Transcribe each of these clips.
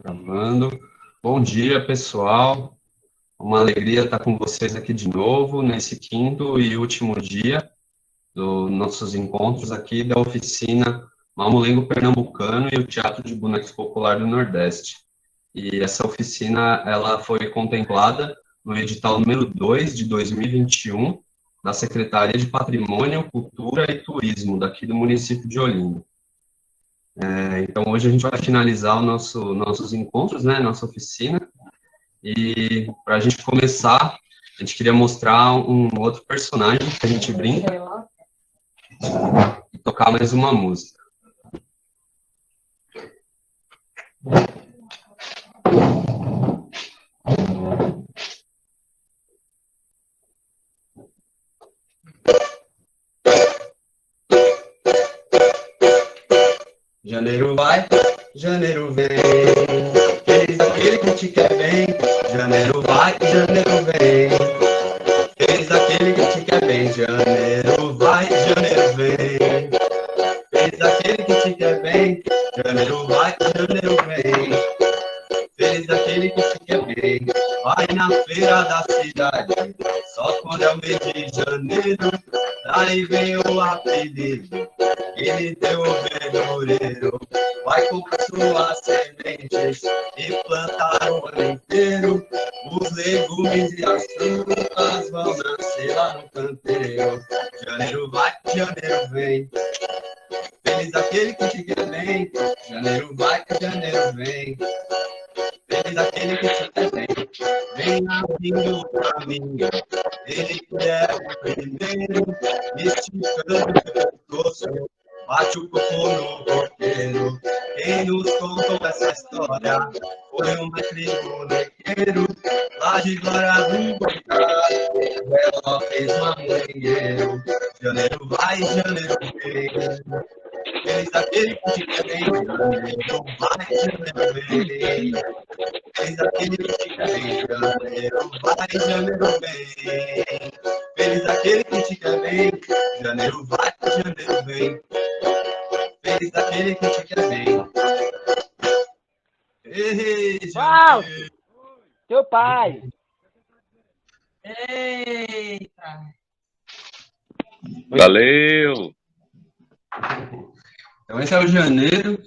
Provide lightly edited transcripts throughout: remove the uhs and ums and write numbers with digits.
Gravando. Bom dia, pessoal. Uma alegria estar com vocês aqui de novo, nesse quinto e último dia dos nossos encontros aqui da oficina Mamulengo Pernambucano e o Teatro de Bonecos Popular do Nordeste. E essa oficina, ela foi contemplada no edital número 2 de 2021 da Secretaria de Patrimônio, Cultura e Turismo daqui do município de Olinda. Então, hoje a gente vai finalizar nossos encontros, né, nossa oficina, e para a gente começar, a gente queria mostrar um outro personagem que a gente brinca e tocar mais uma música. Janeiro vai, janeiro vem, feliz aquele que te quer bem. Janeiro vai, janeiro vem, feliz aquele que te quer bem. Janeiro vai, janeiro vem, feliz aquele que te quer bem. Janeiro vai, janeiro vem, feliz aquele que te quer bem. Vai na feira da cidade, só quando é o mês de janeiro, daí vem o apelido. Ele deu o verdureiro, vai comprar suas sementes e plantar o ano inteiro. Os legumes e as frutas vão nascer lá no canteiro. Janeiro vai, janeiro vem, feliz aquele que te quer bem. Janeiro vai, janeiro vem, feliz aquele que te quer bem. Vem abrindo o caminho, ele que é o primeiro, esticando o pescoço. Bate o coco no coqueiro. Quem nos contou essa história foi um mestre bonequeiro lá de Glória do Goitá. Ela fez mamonheiro. Janeiro vai, janeiro vem, feliz aquele que te quer bem. Janeiro vai, janeiro vem, feliz aquele que te quer bem. Janeiro vai, janeiro vem, feliz aquele que te quer bem. Janeiro vai, janeiro vem, feliz aquele que te quer bem. Ei, Fausto, teu pai. Eita! Valeu! Então, esse é o janeiro.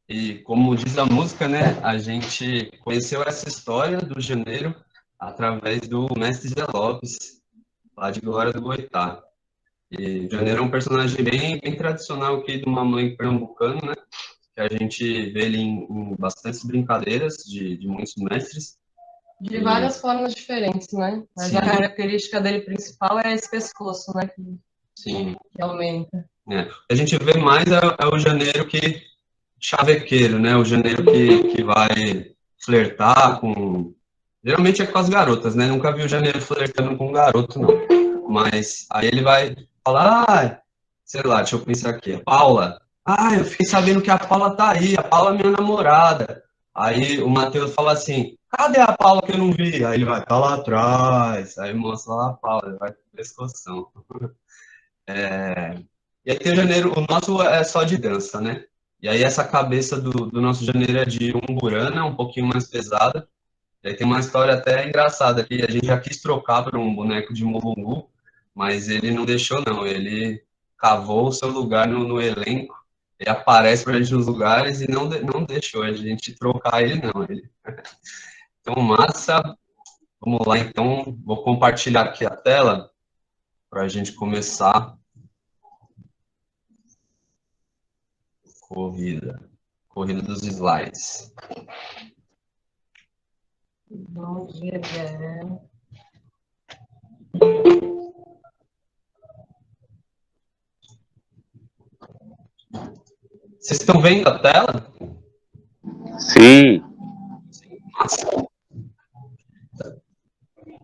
E como diz a música, né, a gente conheceu essa história do janeiro através do mestre Zé Lopes, lá de Glória do Goitá. E o janeiro é um personagem bem tradicional aqui do Mamulengo Pernambucano, né, que a gente vê ele em bastantes brincadeiras de muitos mestres. De várias formas diferentes, né? Mas Sim. a característica dele principal é esse pescoço, né? Sim. Que aumenta. O que a gente vê mais é o janeiro que chavequeiro, né? O janeiro que vai flertar com... Geralmente é com as garotas, né? Nunca vi o janeiro flertando com um garoto, não. Mas aí ele vai falar, sei lá, deixa eu pensar aqui, a Paula. Eu fiquei sabendo que a Paula tá aí, a Paula é minha namorada. Aí o Matheus fala assim, cadê a Paula que eu não vi? Aí ele vai, tá lá atrás. Aí mostra lá a Paula, ele vai com pescoção. E aí tem o janeiro, o nosso é só de dança, né? E aí essa cabeça do nosso janeiro é de umburana, um pouquinho mais pesada. E aí tem uma história até engraçada que a gente já quis trocar por um boneco de Mulungu, mas ele não deixou não, ele cavou o seu lugar no elenco, ele aparece pra gente nos lugares e não deixou a gente trocar ele não. Então, massa, vamos lá então, vou compartilhar aqui a tela para a gente começar. Corrida dos slides. Bom dia, galera. Vocês estão vendo a tela? Sim. Massa.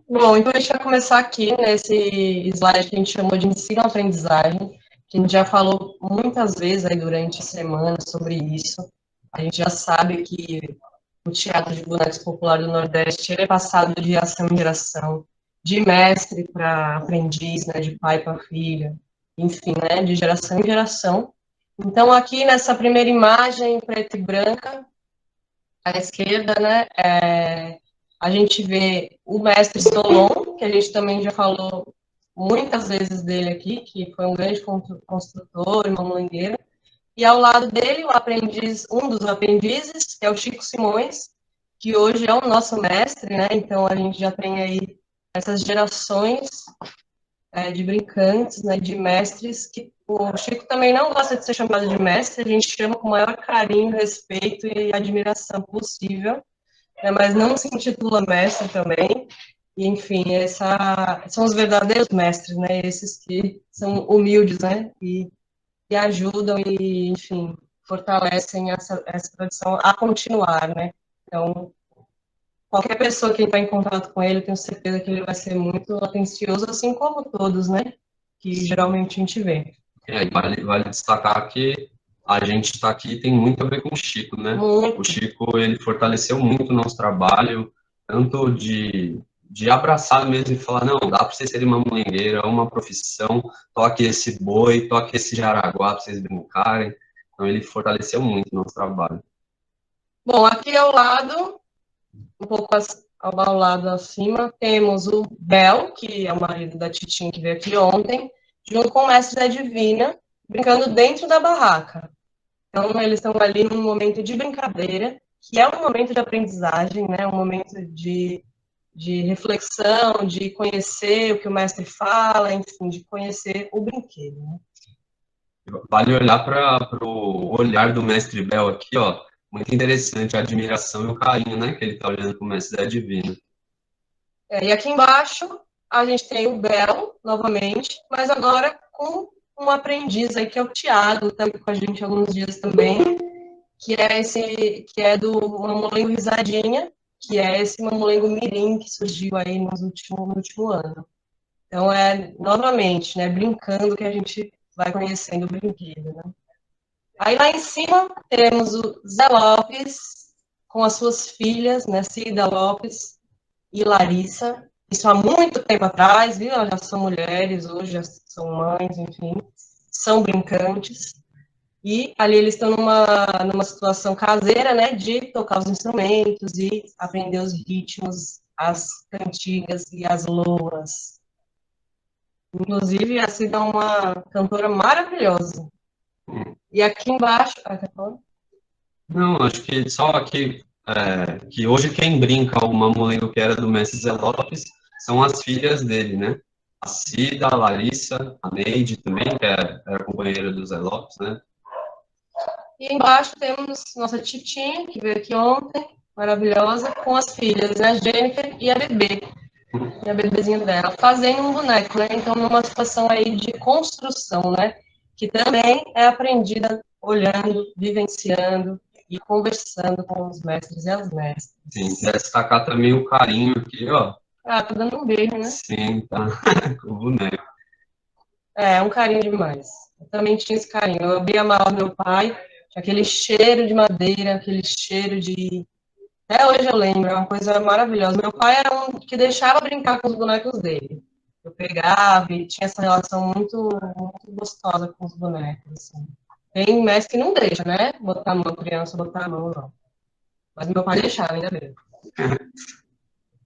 Bom, então a gente vai começar aqui nesse slide que a gente chamou de ensino-aprendizagem, que a gente já falou muitas vezes aí durante a semana sobre isso. A gente já sabe que o Teatro de Bonecos Popular do Nordeste ele é passado de geração em geração, de mestre para aprendiz, né, de pai para filha, enfim, né, de geração em geração. Então, aqui nessa primeira imagem, preta e branca, À esquerda, né, a gente vê o mestre Solon, que a gente também já falou muitas vezes dele aqui, que foi um grande construtor e mamulengueiro. E ao lado dele, o aprendiz, um dos aprendizes, que é o Chico Simões, que hoje é o nosso mestre, né? Então a gente já tem aí essas gerações de brincantes, né, de mestres, que o Chico também não gosta de ser chamado de mestre, a gente chama com o maior carinho, respeito e admiração possível, né, mas não se intitula mestre também. E, enfim, são os verdadeiros mestres, né, esses que são humildes, né, e ajudam e, enfim, fortalecem essa tradição a continuar, né. Então, qualquer pessoa que entrar em contato com ele, eu tenho certeza que ele vai ser muito atencioso, assim como todos, né? Que geralmente a gente vê. E vale destacar que a gente está aqui tem muito a ver com o Chico, né? Muito. O Chico, ele fortaleceu muito o nosso trabalho, tanto de abraçar mesmo e falar, não, dá para vocês serem mamulengueiro, é uma profissão, toque esse boi, toque esse jaraguá para vocês brincarem. Então, ele fortaleceu muito o nosso trabalho. Bom, aqui ao lado, um pouco ao lado acima, temos o Bel, que é o marido da Titinha que veio aqui ontem, junto com o mestre da Divina, brincando dentro da barraca. Então, eles estão ali num momento de brincadeira, que é um momento de aprendizagem, né? Um momento de reflexão, de conhecer o que o mestre fala, enfim, de conhecer o brinquedo. Né? Vale olhar para o olhar do mestre Bel aqui, ó, muito interessante a admiração e o carinho, né, que ele está olhando para o mestre da Divina. E aqui embaixo a gente tem o Bel, novamente, mas agora com um aprendiz aí, que é o Thiago, está com a gente há alguns dias também, que é do Mamulengo Risadinha, que é esse mamulengo mirim que surgiu aí no último ano. Então, novamente, né, brincando que a gente vai conhecendo o brinquedo, né? Aí lá em cima temos o Zé Lopes com as suas filhas, né, Cida Lopes e Larissa. Isso há muito tempo atrás, viu? Elas já são mulheres, hoje já são mães, enfim, são brincantes. E ali eles estão numa situação caseira, né, de tocar os instrumentos e aprender os ritmos, as cantigas e as louas. Inclusive, a Cida é uma cantora maravilhosa. E aqui embaixo... Não, acho que só aqui, que hoje quem brinca o mamulengo que era do mestre Zé Lopes são as filhas dele, né? A Cida, a Larissa, a Neide também, que era companheira do Zé Lopes, né? E embaixo temos nossa Titinha, que veio aqui ontem, maravilhosa, com as filhas, né? A Jennifer e a bebê. E a bebezinha dela, fazendo um boneco, né? Então, numa situação aí de construção, né? Que também é aprendida olhando, vivenciando e conversando com os mestres e as mestras. Sim, destacar também o carinho aqui, ó. Ah, tá dando um beijo, né? Sim, tá, com o boneco. É, um carinho demais. Eu também tinha esse carinho. Eu abria a mala do meu pai, tinha aquele cheiro de madeira, aquele cheiro de... Até hoje eu lembro, é uma coisa maravilhosa. Meu pai era um que deixava brincar com os bonecos dele. Eu pegava e tinha essa relação muito gostosa com os bonecos. Assim. Tem mestre que não deixa, né? Botar a mão, criança, botar a mão, não. Mas meu pai deixava, ainda bem.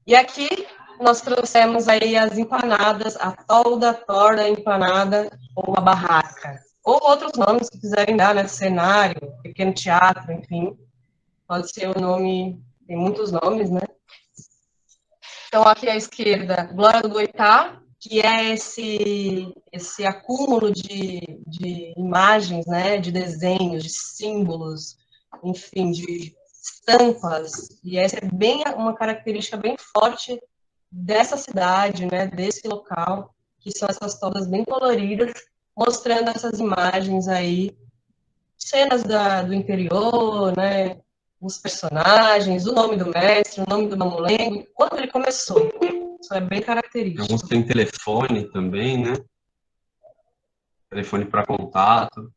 E aqui nós trouxemos aí as empanadas, a tolda, torda, empanada ou a barraca. Ou outros nomes que quiserem dar, né? Cenário, pequeno teatro, enfim. Pode ser o nome, tem muitos nomes, né? Então, aqui à esquerda, Glória do Goitá, que é esse acúmulo de imagens, né? De desenhos, de símbolos, enfim, de estampas. E essa é bem uma característica bem forte dessa cidade, né? Desse local, que são essas todas bem coloridas, mostrando essas imagens aí, cenas do interior, né? Os personagens, o nome do mestre, o nome do mamulengo, quando ele começou. Isso é bem característico. Alguns têm telefone também, né? Telefone para contato.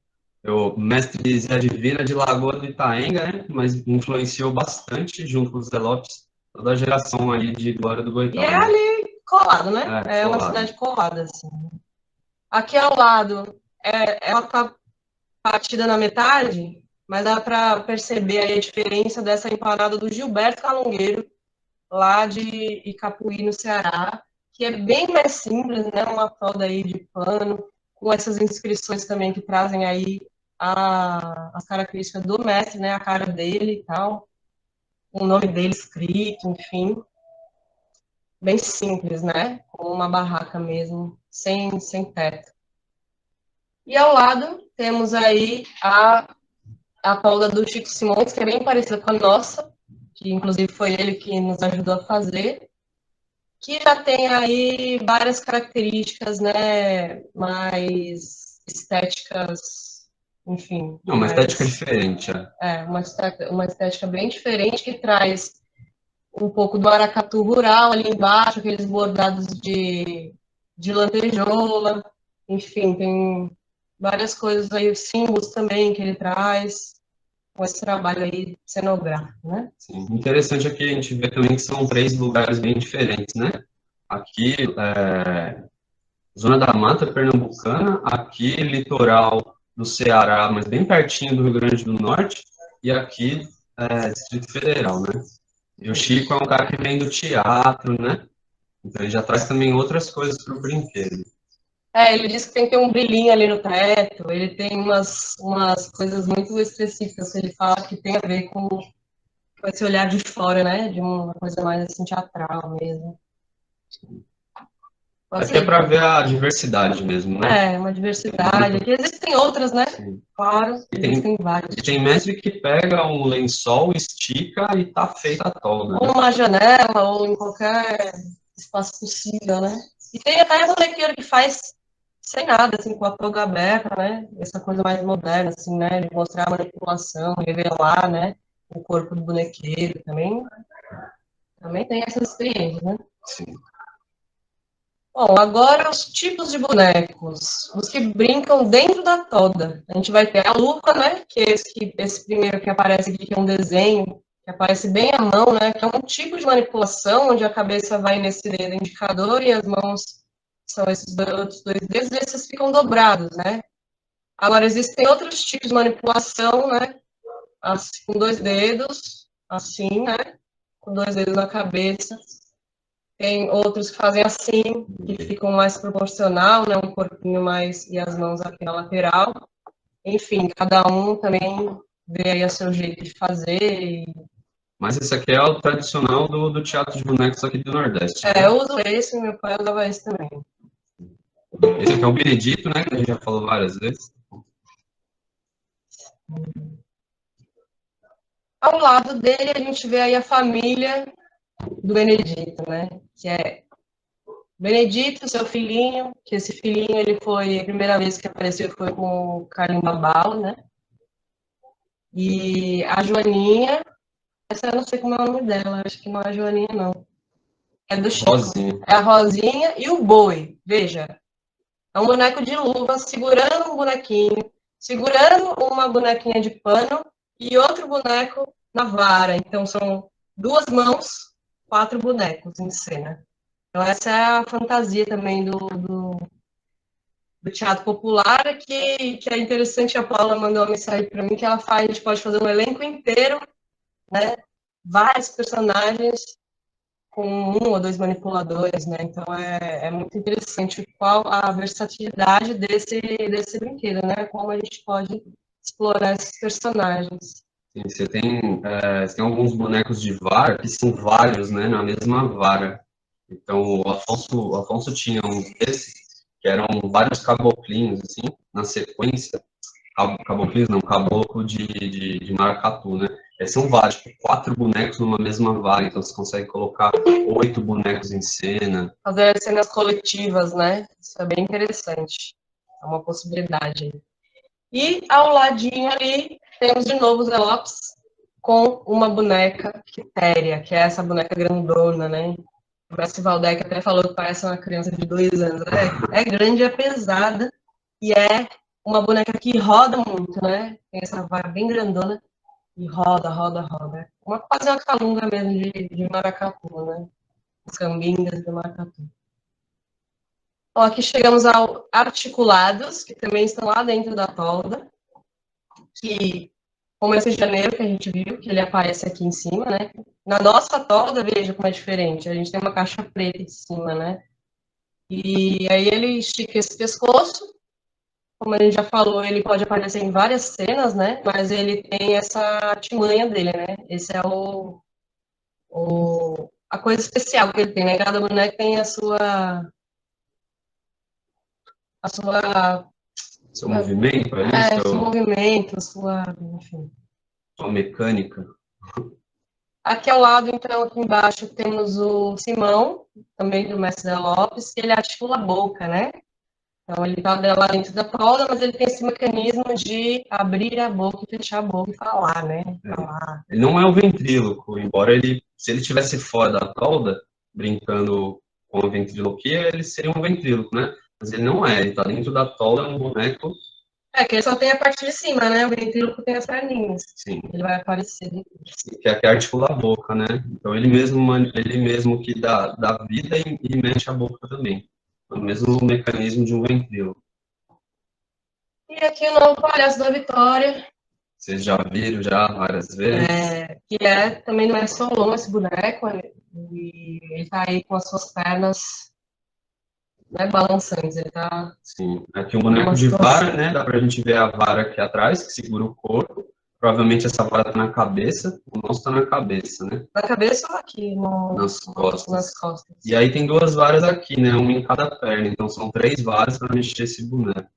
O mestre Zé Divina de Lagoa do Itaenga, né? Mas influenciou bastante, junto com os Zé Lopes, toda a geração aí de Glória do Goitá. E é ali colado, né? É uma cidade colada, assim. Aqui ao lado, ela tá partida na metade, mas dá para perceber aí a diferença dessa empanada do Gilberto Calungueiro, lá de Icapuí, no Ceará, que é bem mais simples, né? Uma toda aí de pano, com essas inscrições também que trazem aí as características do mestre, né? A cara dele e tal, o nome dele escrito, enfim. Bem simples, né? Com uma barraca mesmo, sem teto. E ao lado temos aí a tolda do Chico Simões, que é bem parecida com a nossa, que inclusive foi ele que nos ajudou a fazer, que já tem aí várias características, né, mais estéticas, enfim. Não, uma estética diferente, uma estética bem diferente, que traz um pouco do maracatu rural ali embaixo, aqueles bordados de lantejola, enfim, tem várias coisas aí, os símbolos também que ele traz, com esse trabalho aí cenográfico, né? Sim. Interessante aqui a gente vê também que são 3 lugares bem diferentes, né? Aqui, Zona da Mata Pernambucana, aqui, litoral do Ceará, mas bem pertinho do Rio Grande do Norte, e aqui, Distrito Federal, né? E o Chico é um cara que vem do teatro, né? Então ele já traz também outras coisas para o brinquedo. Ele diz que tem que ter um brilhinho ali no teto, ele tem umas coisas muito específicas que ele fala que tem a ver com esse olhar de fora, né? De uma coisa mais assim, teatral mesmo. Aqui é para ver a diversidade mesmo, né? Uma diversidade. Aqui existem outras, né? Sim. Claro, existem várias. E tem mestre que pega um lençol, estica e tá feita a tolda. Ou numa janela, ou em qualquer espaço possível, né? E tem até a bonequeira que faz sem nada, assim, com a toga aberta, né? Essa coisa mais moderna, assim, né? De mostrar a manipulação, revelar, né? O corpo do bonequeiro também. Também tem essas experiências, né? Sim. Bom, agora os tipos de bonecos, os que brincam dentro da toda. A gente vai ter a lupa, né, que é esse primeiro que aparece aqui, que é um desenho, que aparece bem à mão, né, que é um tipo de manipulação, onde a cabeça vai nesse dedo indicador e as mãos são esses outros 2 dedos, e esses ficam dobrados, né. Agora, existem outros tipos de manipulação, né, assim, com 2 dedos, assim, né, com 2 dedos na cabeça. Tem outros que fazem assim, que ficam mais proporcional, né? Um corpinho mais e as mãos aqui na lateral. Enfim, cada um também vê aí o seu jeito de fazer. Mas esse aqui é o tradicional do teatro de bonecos aqui do Nordeste. Eu uso esse, meu pai usava esse também. Esse aqui é o Benedito, né? Que a gente já falou várias vezes. Ao lado dele, a gente vê aí a família do Benedito, né? Que é Benedito, seu filhinho, que esse filhinho, ele foi, a primeira vez que apareceu foi com o Carlinho Babau, né? E a Joaninha, essa eu não sei como é o nome dela, acho que não é a Joaninha, não. É do Chico. Rosinha. É a Rosinha e o Boi, veja. É um boneco de luva, segurando um bonequinho, segurando uma bonequinha de pano e outro boneco na vara. Então, são 2 mãos, 4 bonecos em cena. Então, essa é a fantasia também do teatro popular, que é interessante. A Paula mandou uma mensagem para mim que ela faz, a gente pode fazer um elenco inteiro, né? Vários personagens com 1 ou 2 manipuladores, né? Então é muito interessante qual a versatilidade desse brinquedo, né? Como a gente pode explorar esses personagens. Sim, você tem alguns bonecos de vara que são vários, né? Na mesma vara. Então, o Afonso tinha um desses, que eram vários caboclinhos, assim, na sequência. Caboclinhos não, caboclo de maracatu, né? São vários, tipo, 4 bonecos numa mesma vara, então você consegue colocar 8 bonecos em cena. Fazer cenas coletivas, né? Isso é bem interessante. É uma possibilidade. E ao ladinho ali, temos de novo os envelopes com uma boneca quitéria, que é essa boneca grandona, né? O mestre Valdec até falou que parece uma criança de 2 anos. É grande, é pesada e é uma boneca que roda muito, né? Tem essa vara bem grandona e roda, roda, roda. Quase uma calunga mesmo de maracatu, né? As cambingas do maracatu. Bom, aqui chegamos ao articulados, que também estão lá dentro da tolda, que como esse janeiro que a gente viu, que ele aparece aqui em cima, né? Na nossa toda, veja como é diferente. A gente tem uma caixa preta em cima, né? E aí ele estica esse pescoço. Como a gente já falou, ele pode aparecer em várias cenas, né? Mas ele tem essa artimanha dele, né? Esse é a coisa especial que ele tem, né? Cada boneco tem a sua Seu movimento ali, seu movimento, enfim. sua mecânica. Aqui ao lado, então, aqui embaixo, temos o Simão, também do Mestre da Lopes, que ele articula a boca, né? Então, ele está lá dentro da cauda, mas ele tem esse mecanismo de abrir a boca e fechar a boca e falar, né? Falar. Ele não é o ventríloco, embora ele, se ele estivesse fora da cauda, brincando com a ventriloquia, ele seria um ventríloco, né? Mas ele não é, ele está dentro da tola, é um boneco. Que ele só tem a parte de cima, né? O ventríloco tem as perninhas. Sim. Ele vai aparecer. Que é que articula a boca, né? Então ele mesmo que dá vida e mexe a boca também. É o mesmo mecanismo de um ventríloco. E aqui o novo palhaço da Vitória. Vocês já viram já várias vezes? Que também não é só longo esse boneco, e ele está aí com as suas pernas, né, balançantes. Ele tá. Sim. Aqui um boneco de vara, né? Dá pra gente ver a vara aqui atrás, que segura o corpo. Provavelmente essa vara tá na cabeça, o nosso tá na cabeça, né? Na cabeça ou aqui? Nas costas. Nas costas. E aí tem duas varas aqui, né? Uma em cada perna. Então são 3 varas para mexer esse boneco.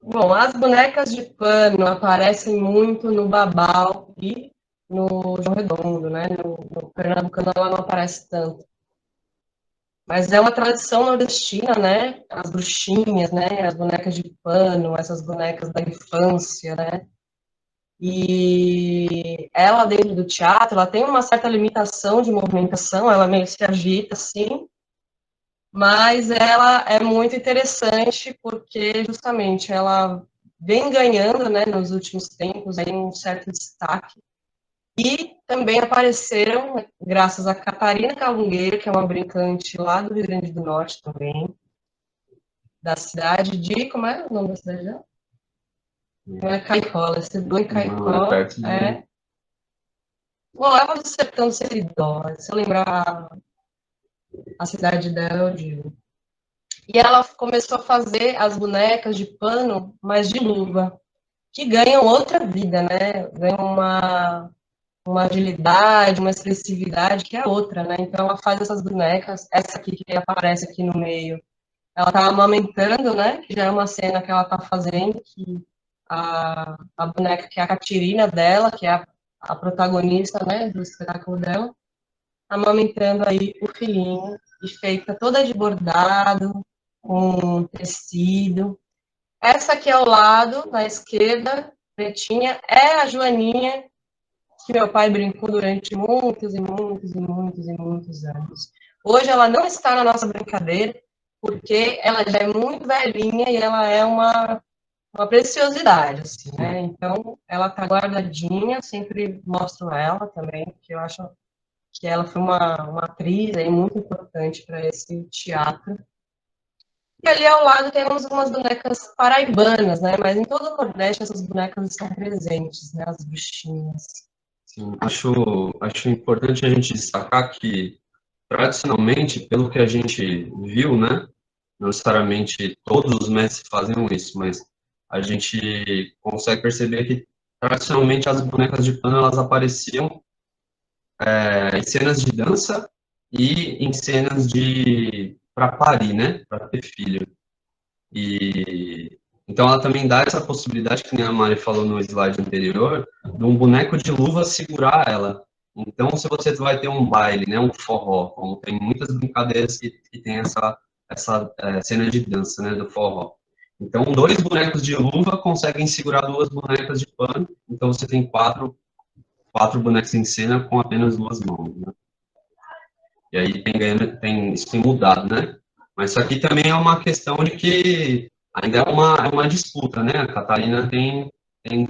Bom, as bonecas de pano aparecem muito no Babau e no João Redondo, né? No Pernambucano ela não aparece tanto. Mas é uma tradição nordestina, né? As bruxinhas, né? As bonecas de pano, essas bonecas da infância, né? E ela, dentro do teatro, ela tem uma certa limitação de movimentação, ela meio se agita, assim, mas ela é muito interessante porque, justamente, ela vem ganhando, né, nos últimos tempos, aí, um certo destaque. E também apareceram, graças a Catarina Calungueira, que é uma brincante lá do Rio Grande do Norte também, da cidade de... Como é o nome da cidade dela? Não é Caicó, ela estudou em Caicó. Não, é perto de... Bom, ela do sertão do Seridó, se eu lembrar a cidade dela, eu digo. E ela começou a fazer as bonecas de pano, mas de luva, que ganham outra vida, né? Ganham uma agilidade, uma expressividade que é outra, né? Então ela faz essas bonecas, essa aqui que aparece aqui no meio, ela tá amamentando, né? Que já é uma cena que ela tá fazendo, que a boneca que é a Catirina dela, que é a protagonista, né, do espetáculo dela, amamentando aí o filhinho, e feita toda de bordado, com tecido. Essa aqui ao lado, na esquerda, pretinha, é a Joaninha, que meu pai brincou durante muitos e muitos e muitos e muitos anos. Hoje ela não está na nossa brincadeira, porque ela já é muito velhinha e ela é uma preciosidade, assim, né? Então, ela tá guardadinha, sempre mostro ela também, porque eu acho que ela foi uma atriz aí muito importante para esse teatro. E ali ao lado temos umas bonecas paraibanas, né? Mas em todo o Nordeste essas bonecas estão presentes, né? As bruxinhas. Sim, acho importante a gente destacar que, tradicionalmente, pelo que a gente viu, né? Não necessariamente todos os mestres faziam isso, mas a gente consegue perceber que, tradicionalmente, as bonecas de pano, elas apareciam em cenas de dança e em cenas de para parir, né, para ter filho. E então ela também dá essa possibilidade, que nem a Mari falou no slide anterior, de um boneco de luva segurar ela. Então, se você vai ter um baile, né, um forró, como tem muitas brincadeiras que tem essa cena de dança, né, do forró. Então, 2 bonecos de luva conseguem segurar 2 bonecas de pano. Então, você tem 4 bonecos em cena com apenas 2 mãos, né? E aí isso tem mudado, né? Mas isso aqui também é uma questão de que ainda é uma disputa, né? A Catarina tem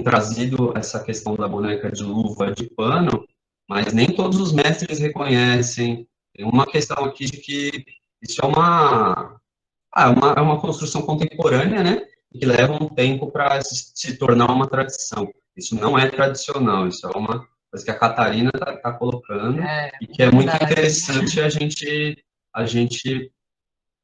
trazido essa questão da boneca de luva de pano, mas nem todos os mestres reconhecem. Tem uma questão aqui de que isso é É uma construção contemporânea, né? Que leva um tempo para se tornar uma tradição. Isso não é tradicional, isso é uma coisa que a Catarina está colocando e que é muito interessante a gente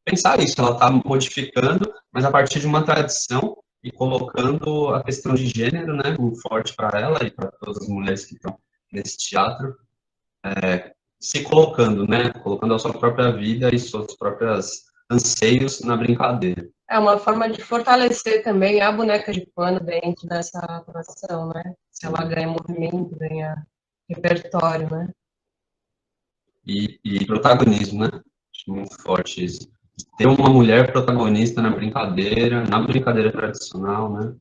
pensar isso. Ela está modificando, mas a partir de uma tradição e colocando a questão de gênero, né, muito forte para ela e para todas as mulheres que estão nesse teatro, se colocando, né, colocando a sua própria vida e suas próprias anseios na brincadeira. É uma forma de fortalecer também a boneca de pano dentro dessa atração, né? Se ela ganha movimento, ganha repertório, né? E protagonismo, né? Acho muito forte isso. Ter uma mulher protagonista na brincadeira tradicional, né?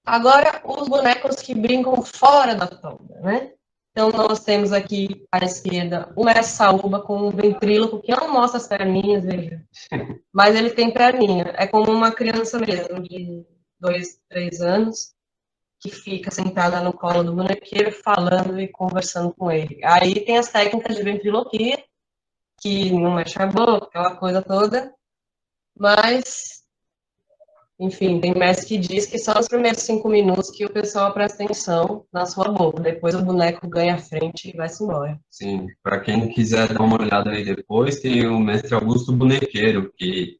Agora, os bonecos que brincam fora da toga, né? Então, nós temos aqui à esquerda o mestre Saúba com um ventríloco que não mostra as perninhas, veja. Mas ele tem perninha. É como uma criança mesmo, de 2, 3 anos, que fica sentada no colo do bonequeiro, falando e conversando com ele. Aí tem as técnicas de ventriloquia, que não mexe a boca, aquela coisa toda, mas, enfim, tem mestre que diz que só nos primeiros 5 minutos que o pessoal presta atenção na sua boca, depois o boneco ganha a frente e vai-se embora. Sim, para quem quiser dar uma olhada aí depois, tem o mestre Augusto Bonequeiro, que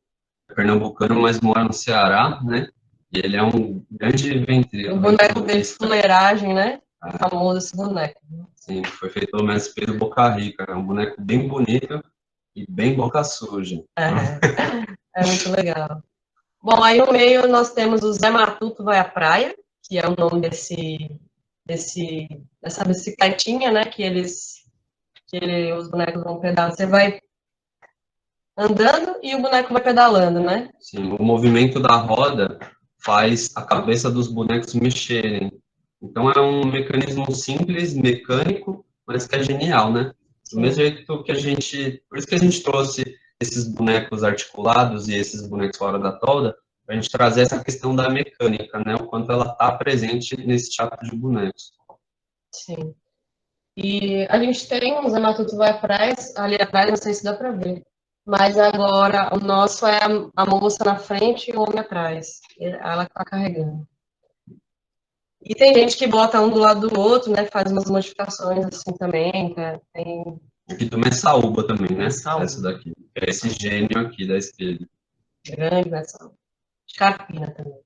é pernambucano, mas mora no Ceará, né? E ele é um grande ventríloco. O boneco dele de fuleiragem, né? É famoso esse boneco. Sim, foi feito pelo mestre Pedro Boca Rica. É um boneco bem bonito e bem boca suja. É muito legal. Bom, aí no meio nós temos o Zé Matuto Vai à Praia, que é o nome dessa bicicletinha, né? Os bonecos vão pedalar. Você vai andando e o boneco vai pedalando, né? Sim, o movimento da roda faz a cabeça dos bonecos mexerem. Então é um mecanismo simples, mecânico, mas que é genial, né? Do mesmo jeito que por isso que a gente trouxe esses bonecos articulados e esses bonecos fora da toga, para a gente trazer essa questão da mecânica, né? O quanto ela está presente nesse teatro de bonecos. Sim. E a gente tem um Zé Matuto Vai à Praia, ali atrás, não sei se dá para ver. Mas agora o nosso é a moça na frente e o homem atrás. Ela está carregando. E tem gente que bota um do lado do outro, né? Faz umas modificações assim também. Né? Tem... Aqui do Messaúba também, né? Essa daqui. É esse gênio aqui da esquerda. Grande Messaúba. De Carpina também.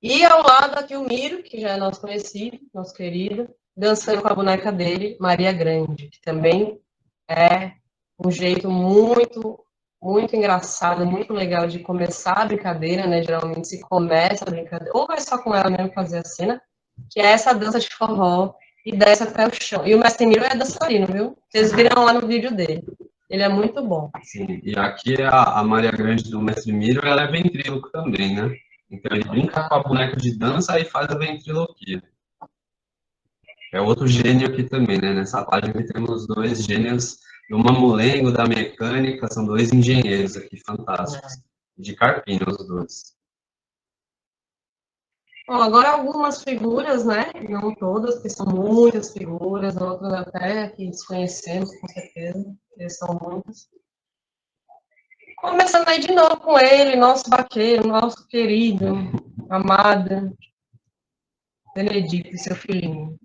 E ao lado aqui o Miro, que já é nosso conhecido, nosso querido, dançando com a boneca dele, Maria Grande, que também é um jeito muito, muito engraçado, muito legal de começar a brincadeira, né? Geralmente se começa a brincadeira, ou vai só com ela mesmo fazer a cena, que é essa dança de forró e desce até o chão. E o Mestre Miro é dançarino, viu? Vocês viram lá no vídeo dele. Ele é muito bom. Sim, e aqui a Maria Grande do Mestre Miro, ela é ventríloco também, né? Então ele brinca com a boneca de dança e faz a ventriloquia. É outro gênio aqui também, né? Nessa página temos dois gênios do mamulengo, da mecânica, são dois engenheiros aqui fantásticos. De Carpina, os dois. Bom, agora algumas figuras, né? Não todas, porque são muitas figuras, outras até que desconhecemos, com certeza, porque são muitas. Começando aí de novo com ele, nosso vaqueiro, nosso querido, amado, Benedito e seu filhinho.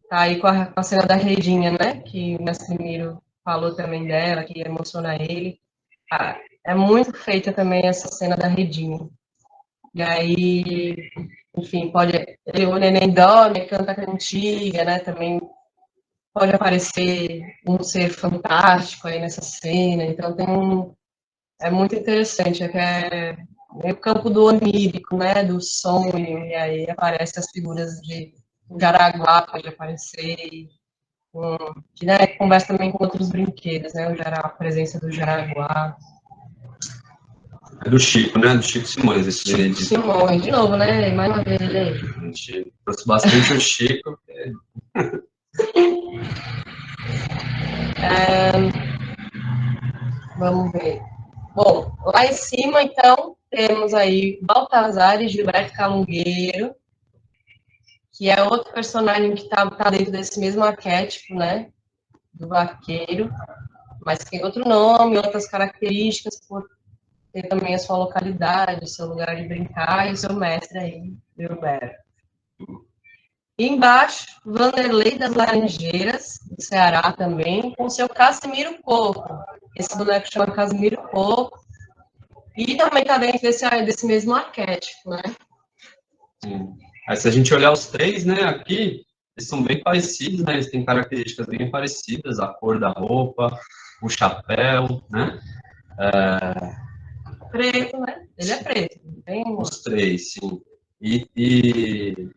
Tá aí com a cena da redinha, né? Que o Mestre Miro falou também dela, que emociona ele. Ah, é muito feita também essa cena da redinha. E aí, enfim, o neném dorme, canta cantiga, né? Também pode aparecer um ser fantástico aí nessa cena. Então é muito interessante, é o campo do onírico, né? Do sonho, e aí aparecem as figuras de Jaraguá, pode aparecer, que né, conversa também com outros brinquedos, né? A presença do Jaraguá. É do Chico, né? Do Chico Simões, esse Benedito. Simões, de novo, né? Mais uma vez ele aí. A gente trouxe bastante o Chico. Vamos ver. Bom, lá em cima, então, temos aí Baltazar e Gilberto Calungueiro, que é outro personagem que tá dentro desse mesmo arquétipo, né? Do vaqueiro, mas tem outro nome, outras características, por ter também a sua localidade, o seu lugar de brincar, e o seu mestre aí, Gilberto. E embaixo, Vanderlei das Laranjeiras, do Ceará também, com o seu Casimiro Coco. Esse boneco chama Casimiro Coco. E também está dentro desse mesmo arquétipo, né? Sim. Aí, se a gente olhar os três, né, aqui, eles são bem parecidos, né? Eles têm características bem parecidas, a cor da roupa, o chapéu, né? Preto, né? Ele é preto. Bem... Os três, sim. E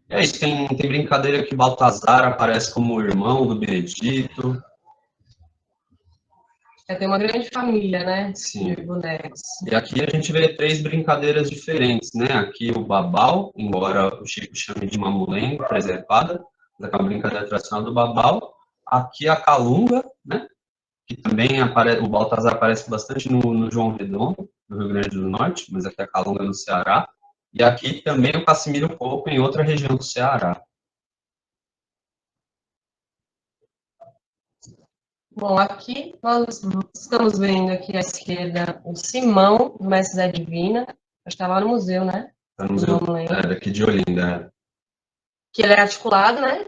é isso, tem brincadeira que Baltazar aparece como o irmão do Benedito. Tem uma grande família, né? Sim. De bonecos. E aqui a gente vê três brincadeiras diferentes, né? Aqui o Babau, embora o Chico chame de mamulengo, preservada, é uma brincadeira tradicional do Babau. Aqui a Calunga, né? Que também aparece, o Baltazar aparece bastante no João Redondo, no Rio Grande do Norte, mas aqui a Calunga no Ceará. E aqui também o Casimiro Coco, em outra região do Ceará. Bom, aqui nós estamos vendo aqui à esquerda o Simão, do Mestre Zé Divina. Acho que está lá no museu, né? Tá no museu daqui de Olinda. Que ele é articulado, né?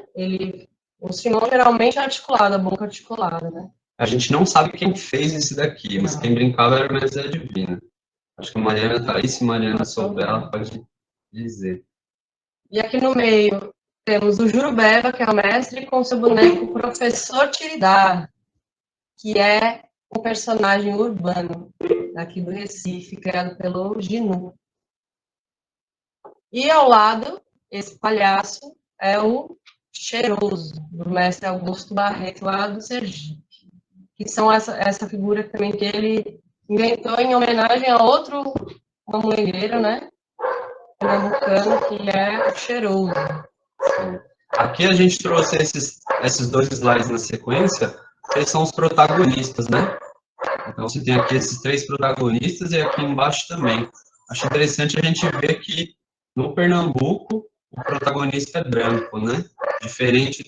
O Simão geralmente é articulado, a boca articulada, né? A gente não sabe quem fez esse daqui, mas quem brincava era o Mestre Zé Divina. Acho que a Mariana tá aí, se Mariana souber, ela pode dizer. E aqui no meio temos o Jurubeba, que é o mestre, com seu boneco Professor Tiridá, que é um personagem urbano aqui do Recife, criado pelo Ginu. E ao lado, esse palhaço é o Cheiroso, do mestre Augusto Barreto, lá do Sergipe. Que são essa figura também que ele inventou em homenagem a outro mamulengueiro, né? Pernambucano, que é o Cheiroso. Aqui a gente trouxe esses dois slides na sequência, que são os protagonistas, né? Então você tem aqui esses três protagonistas e aqui embaixo também. Acho interessante a gente ver que no Pernambuco o protagonista é branco, né? Diferente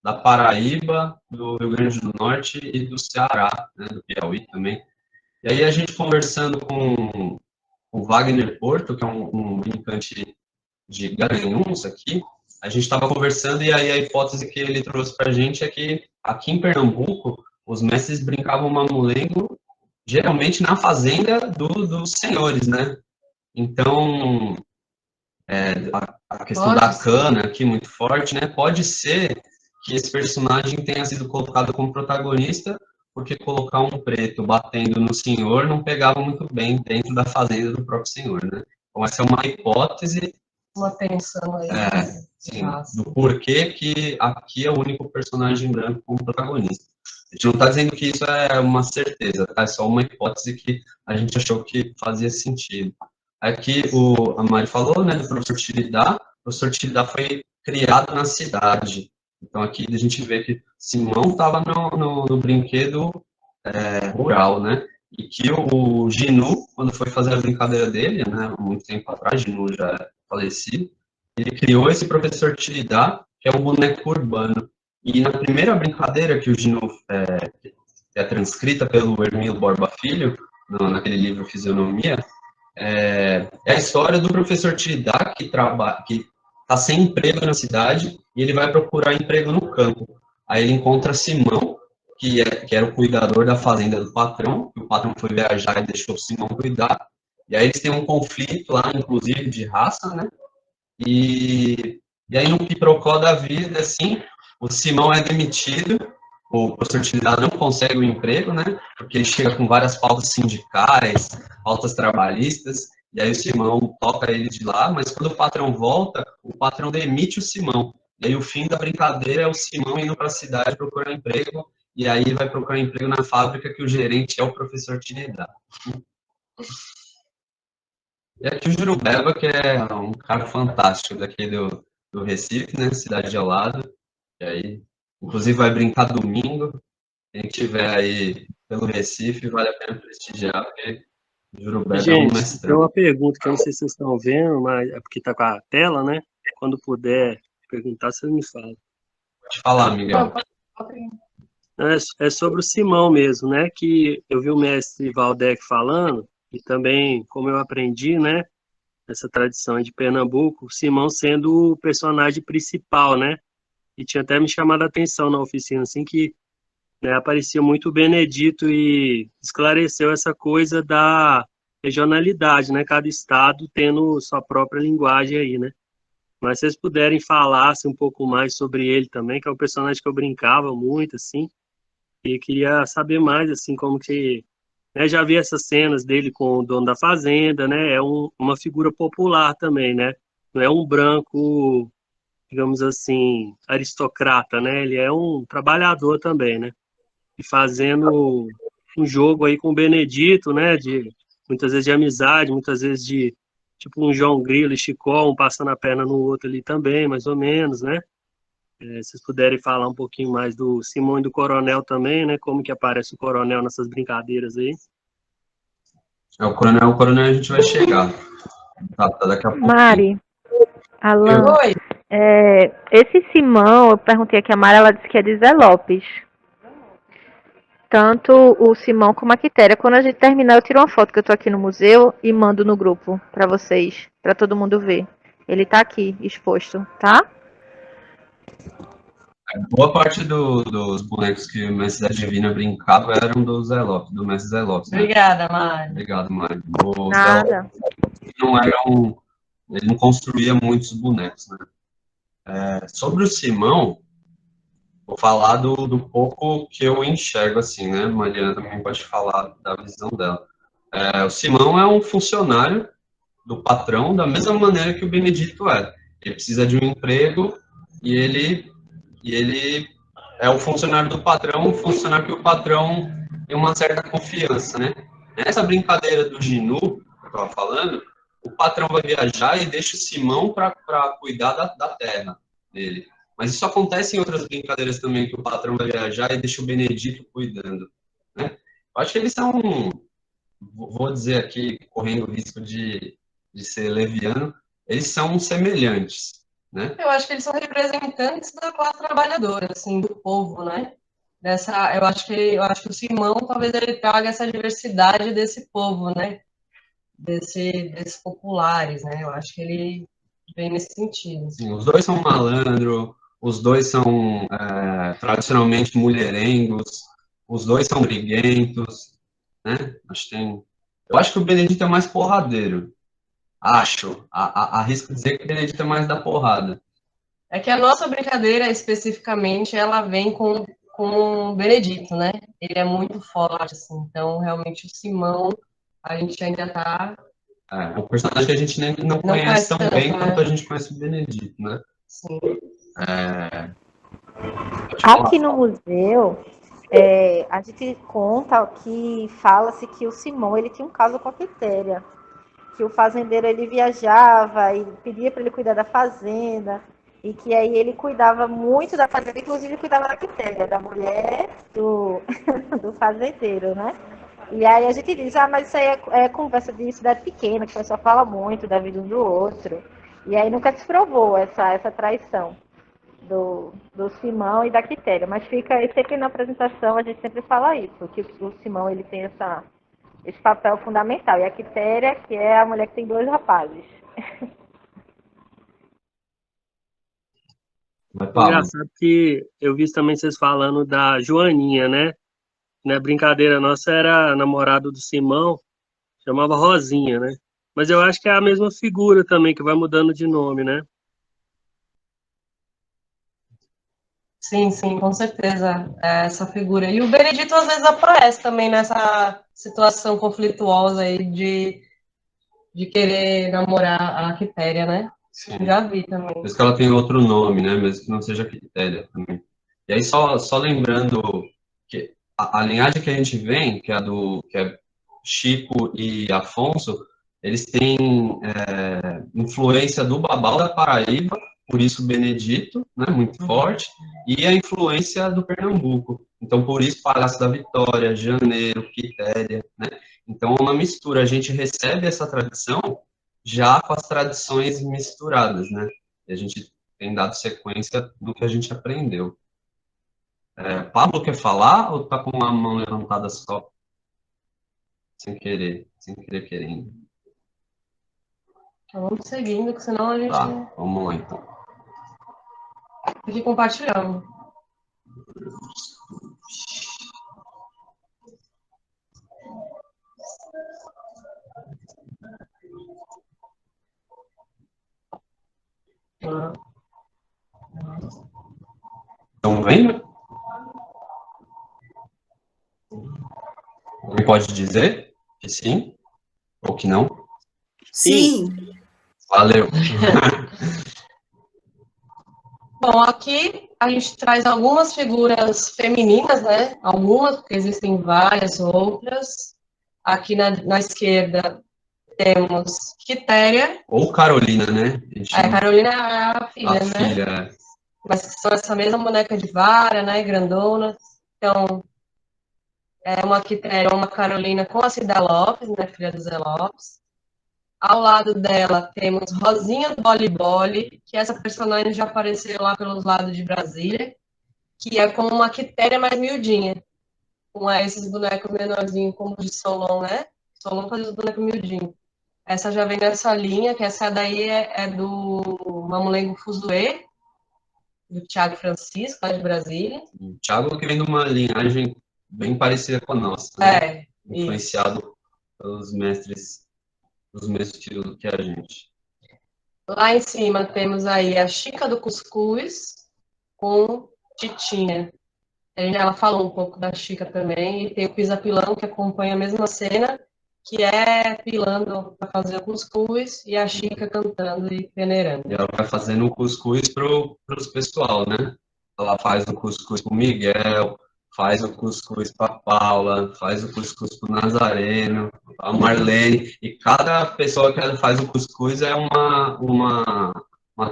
da Paraíba, do Rio Grande do Norte e do Ceará, né? Do Piauí também. E aí a gente conversando com o Wagner Porto, que é um brincante de Garanhuns aqui, a gente estava conversando e aí a hipótese que ele trouxe para a gente é que aqui em Pernambuco os mestres brincavam mamulengo geralmente na fazenda dos senhores, né? Então, a questão da cana aqui muito forte, né? Pode ser que esse personagem tenha sido colocado como protagonista porque colocar um preto batendo no senhor não pegava muito bem dentro da fazenda do próprio senhor, né? Então, essa é uma hipótese. Uma tensão aí. Sim, do porquê que aqui é o único personagem branco como protagonista. A gente não está dizendo que isso é uma certeza, tá? É só uma hipótese que a gente achou que fazia sentido. Aqui a Mari falou, né, do professor Tiridá. O professor Tiridá foi criado na cidade. Então aqui a gente vê que Simão estava no brinquedo rural, né? E que o Ginu, quando foi fazer a brincadeira dele, né, muito tempo atrás, Ginu já é falecido, ele criou esse professor Tiridá, que é um boneco urbano. E na primeira brincadeira que o Ginu é transcrita pelo Hermínio Borba Filho, naquele livro Fisionomia, é a história do professor Tiridá que está sem emprego na cidade e ele vai procurar emprego no campo. Aí ele encontra Simão, que era o cuidador da fazenda do patrão, que o patrão foi viajar e deixou o Simão cuidar. E aí eles têm um conflito lá, inclusive, de raça, né? E aí no quiprocó da vida, assim, o Simão é demitido, o professor Tiridá não consegue o emprego, né? Porque ele chega com várias pautas sindicais, pautas trabalhistas, e aí o Simão toca ele de lá, mas quando o patrão volta, o patrão demite o Simão. E aí o fim da brincadeira é o Simão indo para a cidade procurar emprego, e aí ele vai procurar emprego na fábrica que o gerente é o professor Tiridá. E aqui o Jurubeba, que é um cara fantástico daqui do Recife, né? Cidade ao lado. E aí, inclusive, vai brincar domingo. Quem estiver aí pelo Recife, vale a pena prestigiar, porque o Jurubeba é um Gente, tem mestrão. uma pergunta que eu não sei se vocês estão vendo, mas é porque está com a tela, né? Quando puder perguntar, vocês me falam. Pode falar, Miguel. É sobre o Simão mesmo, né? Que eu vi o mestre Valdec falando, e também, como eu aprendi, né? Essa tradição de Pernambuco, o Simão sendo o personagem principal, né? E tinha até me chamado a atenção na oficina, assim, que né, aparecia muito o Benedito e esclareceu essa coisa da regionalidade, né? Cada estado tendo sua própria linguagem aí, né? Mas se vocês puderem falar assim, um pouco mais sobre ele também, que é um personagem que eu brincava muito, assim, e queria saber mais, assim, como que... Né, já vi essas cenas dele com o dono da fazenda, né? É uma figura popular também, né? Não é um branco, digamos assim, aristocrata, né? Ele é um trabalhador também, né? E fazendo um jogo aí com o Benedito, né? De muitas vezes de amizade, muitas vezes de tipo um João Grilo e Chicó, um passando a perna no outro ali também, mais ou menos, né? Se vocês puderem falar um pouquinho mais do Simão e do Coronel também, né? Como que aparece o Coronel nessas brincadeiras aí? O coronel a gente vai chegar. Tá daqui a pouquinho. Mari, Alan, Oi, esse Simão, eu perguntei aqui a Mari, ela disse que é de Zé Lopes. Tanto o Simão como a Quitéria. Quando a gente terminar, eu tiro uma foto que eu tô aqui no museu e mando no grupo pra vocês, pra todo mundo ver. Ele tá aqui, exposto, tá? Boa parte dos bonecos que o Mestre da Divina brincava eram do Zé Lopes, do Mestre Zé Lopes, né? obrigada, Mari. Obrigado, Mário. O Zé Lopes Nada. não era ele não construía muitos bonecos, né? Sobre o Simão, vou falar do pouco que eu enxergo, assim, né? Mariana também pode falar da visão dela. O Simão é um funcionário do patrão da mesma maneira que o Benedito é. Ele precisa de um emprego e ele é o funcionário do patrão, um funcionário que o patrão tem uma certa confiança, né? Nessa brincadeira do Ginu, que eu estava falando, o patrão vai viajar e deixa o Simão para cuidar da terra dele. Mas isso acontece em outras brincadeiras também, que o patrão vai viajar e deixa o Benedito cuidando, né? Eu acho que eles são, vou dizer aqui, correndo o risco de ser leviano, eles são semelhantes, né? Eu acho que eles são representantes da classe trabalhadora, assim, do povo, né? Eu acho que o Simão talvez ele traga essa diversidade desse povo, né? Desses populares, né? Eu acho que ele vem nesse sentido. Sim, os dois são malandro, os dois são tradicionalmente mulherengos, os dois são briguentos, né? Eu acho que o Benedito é mais porradeiro. Arrisco dizer que o Benedito é mais da porrada. É que a nossa brincadeira, especificamente, ela vem com o Benedito, né? Ele é muito forte, assim. Então, realmente, o Simão, a gente ainda tá... É um personagem que a gente nem não conhece tão tanto, bem né? quanto a gente conhece o Benedito, né? Sim. Pode falar. Aqui no museu, a gente conta que fala-se que o Simão ele tinha um caso com a Quitéria, que o fazendeiro ele viajava e pedia para ele cuidar da fazenda, e que aí ele cuidava muito da fazenda, inclusive cuidava da Quitéria, da mulher do, do fazendeiro, né? E aí a gente diz, mas isso aí é conversa de cidade pequena, que o pessoal fala muito da vida um do outro. E aí nunca se provou essa traição do Simão e da Quitéria, mas fica sempre na apresentação, a gente sempre fala isso, que o Simão ele tem esse papel fundamental, e a Quitéria, que é a mulher que tem dois rapazes. Engraçado que eu vi também vocês falando da Joaninha, né? Na brincadeira nossa era namorado do Simão, chamava Rosinha, né? Mas eu acho que é a mesma figura também, que vai mudando de nome, né? Sim, sim, com certeza, essa figura. E o Benedito às vezes aparece também nessa situação conflituosa aí de querer namorar a Quitéria, né? Sim. Já vi também. Por isso que ela tem outro nome, né? Mesmo que não seja Quitéria também. E aí, só lembrando que a linhagem que a gente vem, que é Chico e Afonso, eles têm influência do Babau da Paraíba, por isso Benedito, né, muito forte, e a influência do Pernambuco. Então, por isso Palhaço da Vitória, Janeiro, Quitéria, né? Então, uma mistura. A gente recebe essa tradição já com as tradições misturadas, né? E a gente tem dado sequência do que a gente aprendeu. Pablo quer falar ou tá com a mão levantada só? Sem querer querendo. Então, vamos seguindo, que senão a gente Tá, vamos lá então. fica compartilhando. Estão vendo? Alguém pode dizer que sim ou que não? Sim. Valeu. Bom, aqui a gente traz algumas figuras femininas, né? Algumas, porque existem várias outras. Aqui na esquerda temos Quitéria. Ou Carolina, né? A Carolina é a filha, A né? filha. Mas que são essa mesma boneca de vara, né? Grandona. Então, é uma Quitéria, uma Carolina com a Cida Lopes, né? Filha do Zé Lopes. Ao lado dela temos Rosinha do Boli Boli, que essa personagem já apareceu lá pelos lados de Brasília, que é como uma Quitéria mais miudinha, com esses bonecos menorzinhos como o de Solon, né? Solon faz os bonecos miudinhos. Essa já vem nessa linha, que essa daí é do Mamulengo Fuzue, do Thiago Francisco, lá de Brasília. O Thiago que vem de uma linhagem bem parecida com a nossa, né? Influenciado pelos mestres dos mesmos estilos que a gente. Lá em cima temos aí a Chica do Cuscuz com Titinha. Ela falou um pouco da Chica também, e tem o Pisa-Pilão, que acompanha a mesma cena, que é pilando para fazer o cuscuz, e a Chica cantando e peneirando. E ela vai fazendo o cuscuz pros pessoal, né? Ela faz o cuscuz pro Miguel, faz o cuscuz para Paula, faz o cuscuz pro Nazareno, a Marlene, e cada pessoa que ela faz o cuscuz é uma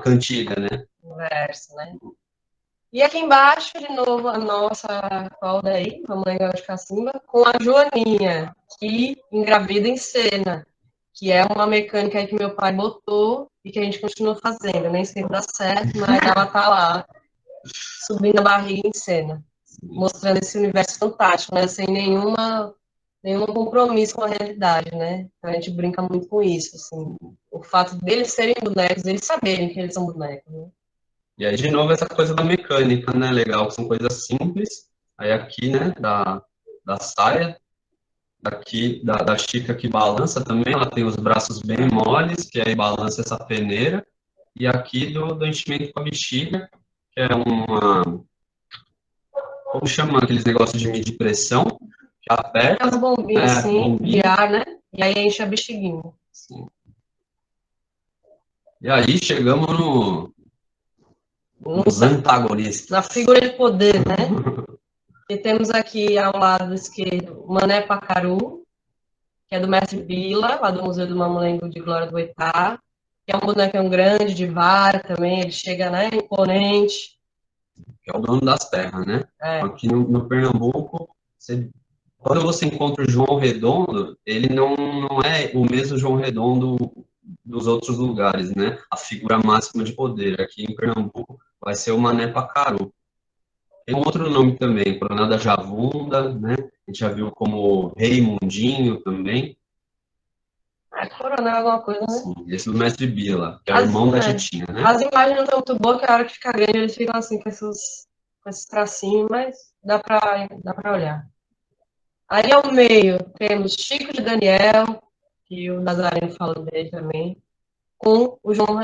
cantiga, né? Um verso, né? E aqui embaixo, de novo, a nossa qual daí, a mãe de Cacimba, com a Joaninha, que engravida em cena, que é uma mecânica aí que meu pai botou e que a gente continua fazendo. Nem sempre dá certo, mas ela tá lá, subindo a barriga em cena, mostrando esse universo fantástico, né? Sem nenhum compromisso com a realidade, né? A gente brinca muito com isso, assim. O fato deles serem bonecos, eles saberem que eles são bonecos, né? E aí, de novo, essa coisa da mecânica, né? Legal, que são coisas simples. Aí aqui, né, da saia, aqui da Chica que balança também, ela tem os braços bem moles, que aí balança essa peneira. E aqui do enchimento com a bexiga, que é como chama aqueles negócios de medir pressão, que aperta. É umas bombinhas, assim, bombinha. de ar, né? E aí enche a bexiguinha. Sim. E aí chegamos nos antagonistas. Na figura de poder, né? E temos aqui ao lado esquerdo o Mané Pacaru, que é do Mestre Bila, lá do Museu do Mamulengo de Glória do Oitá, que é um bonecão grande, de vara também, ele chega, né, imponente. Que é o dono das terras, né? Aqui no Pernambuco, quando você encontra o João Redondo, ele não é o mesmo João Redondo dos outros lugares, né? A figura máxima de poder. Aqui em Pernambuco vai ser o Mané Pacaru. Tem um outro nome também, Coronel da Javunda, né? A gente já viu como Rei Mundinho também. Coronel alguma coisa, né? Sim, esse do Mestre Bila, que é o irmão da Titinha, né? As imagens não estão muito boas, que a hora que fica grande eles ficam assim com esses tracinhos, mas dá pra olhar. Aí ao meio temos Chico de Daniel, que o Nazareno falou dele também, com o João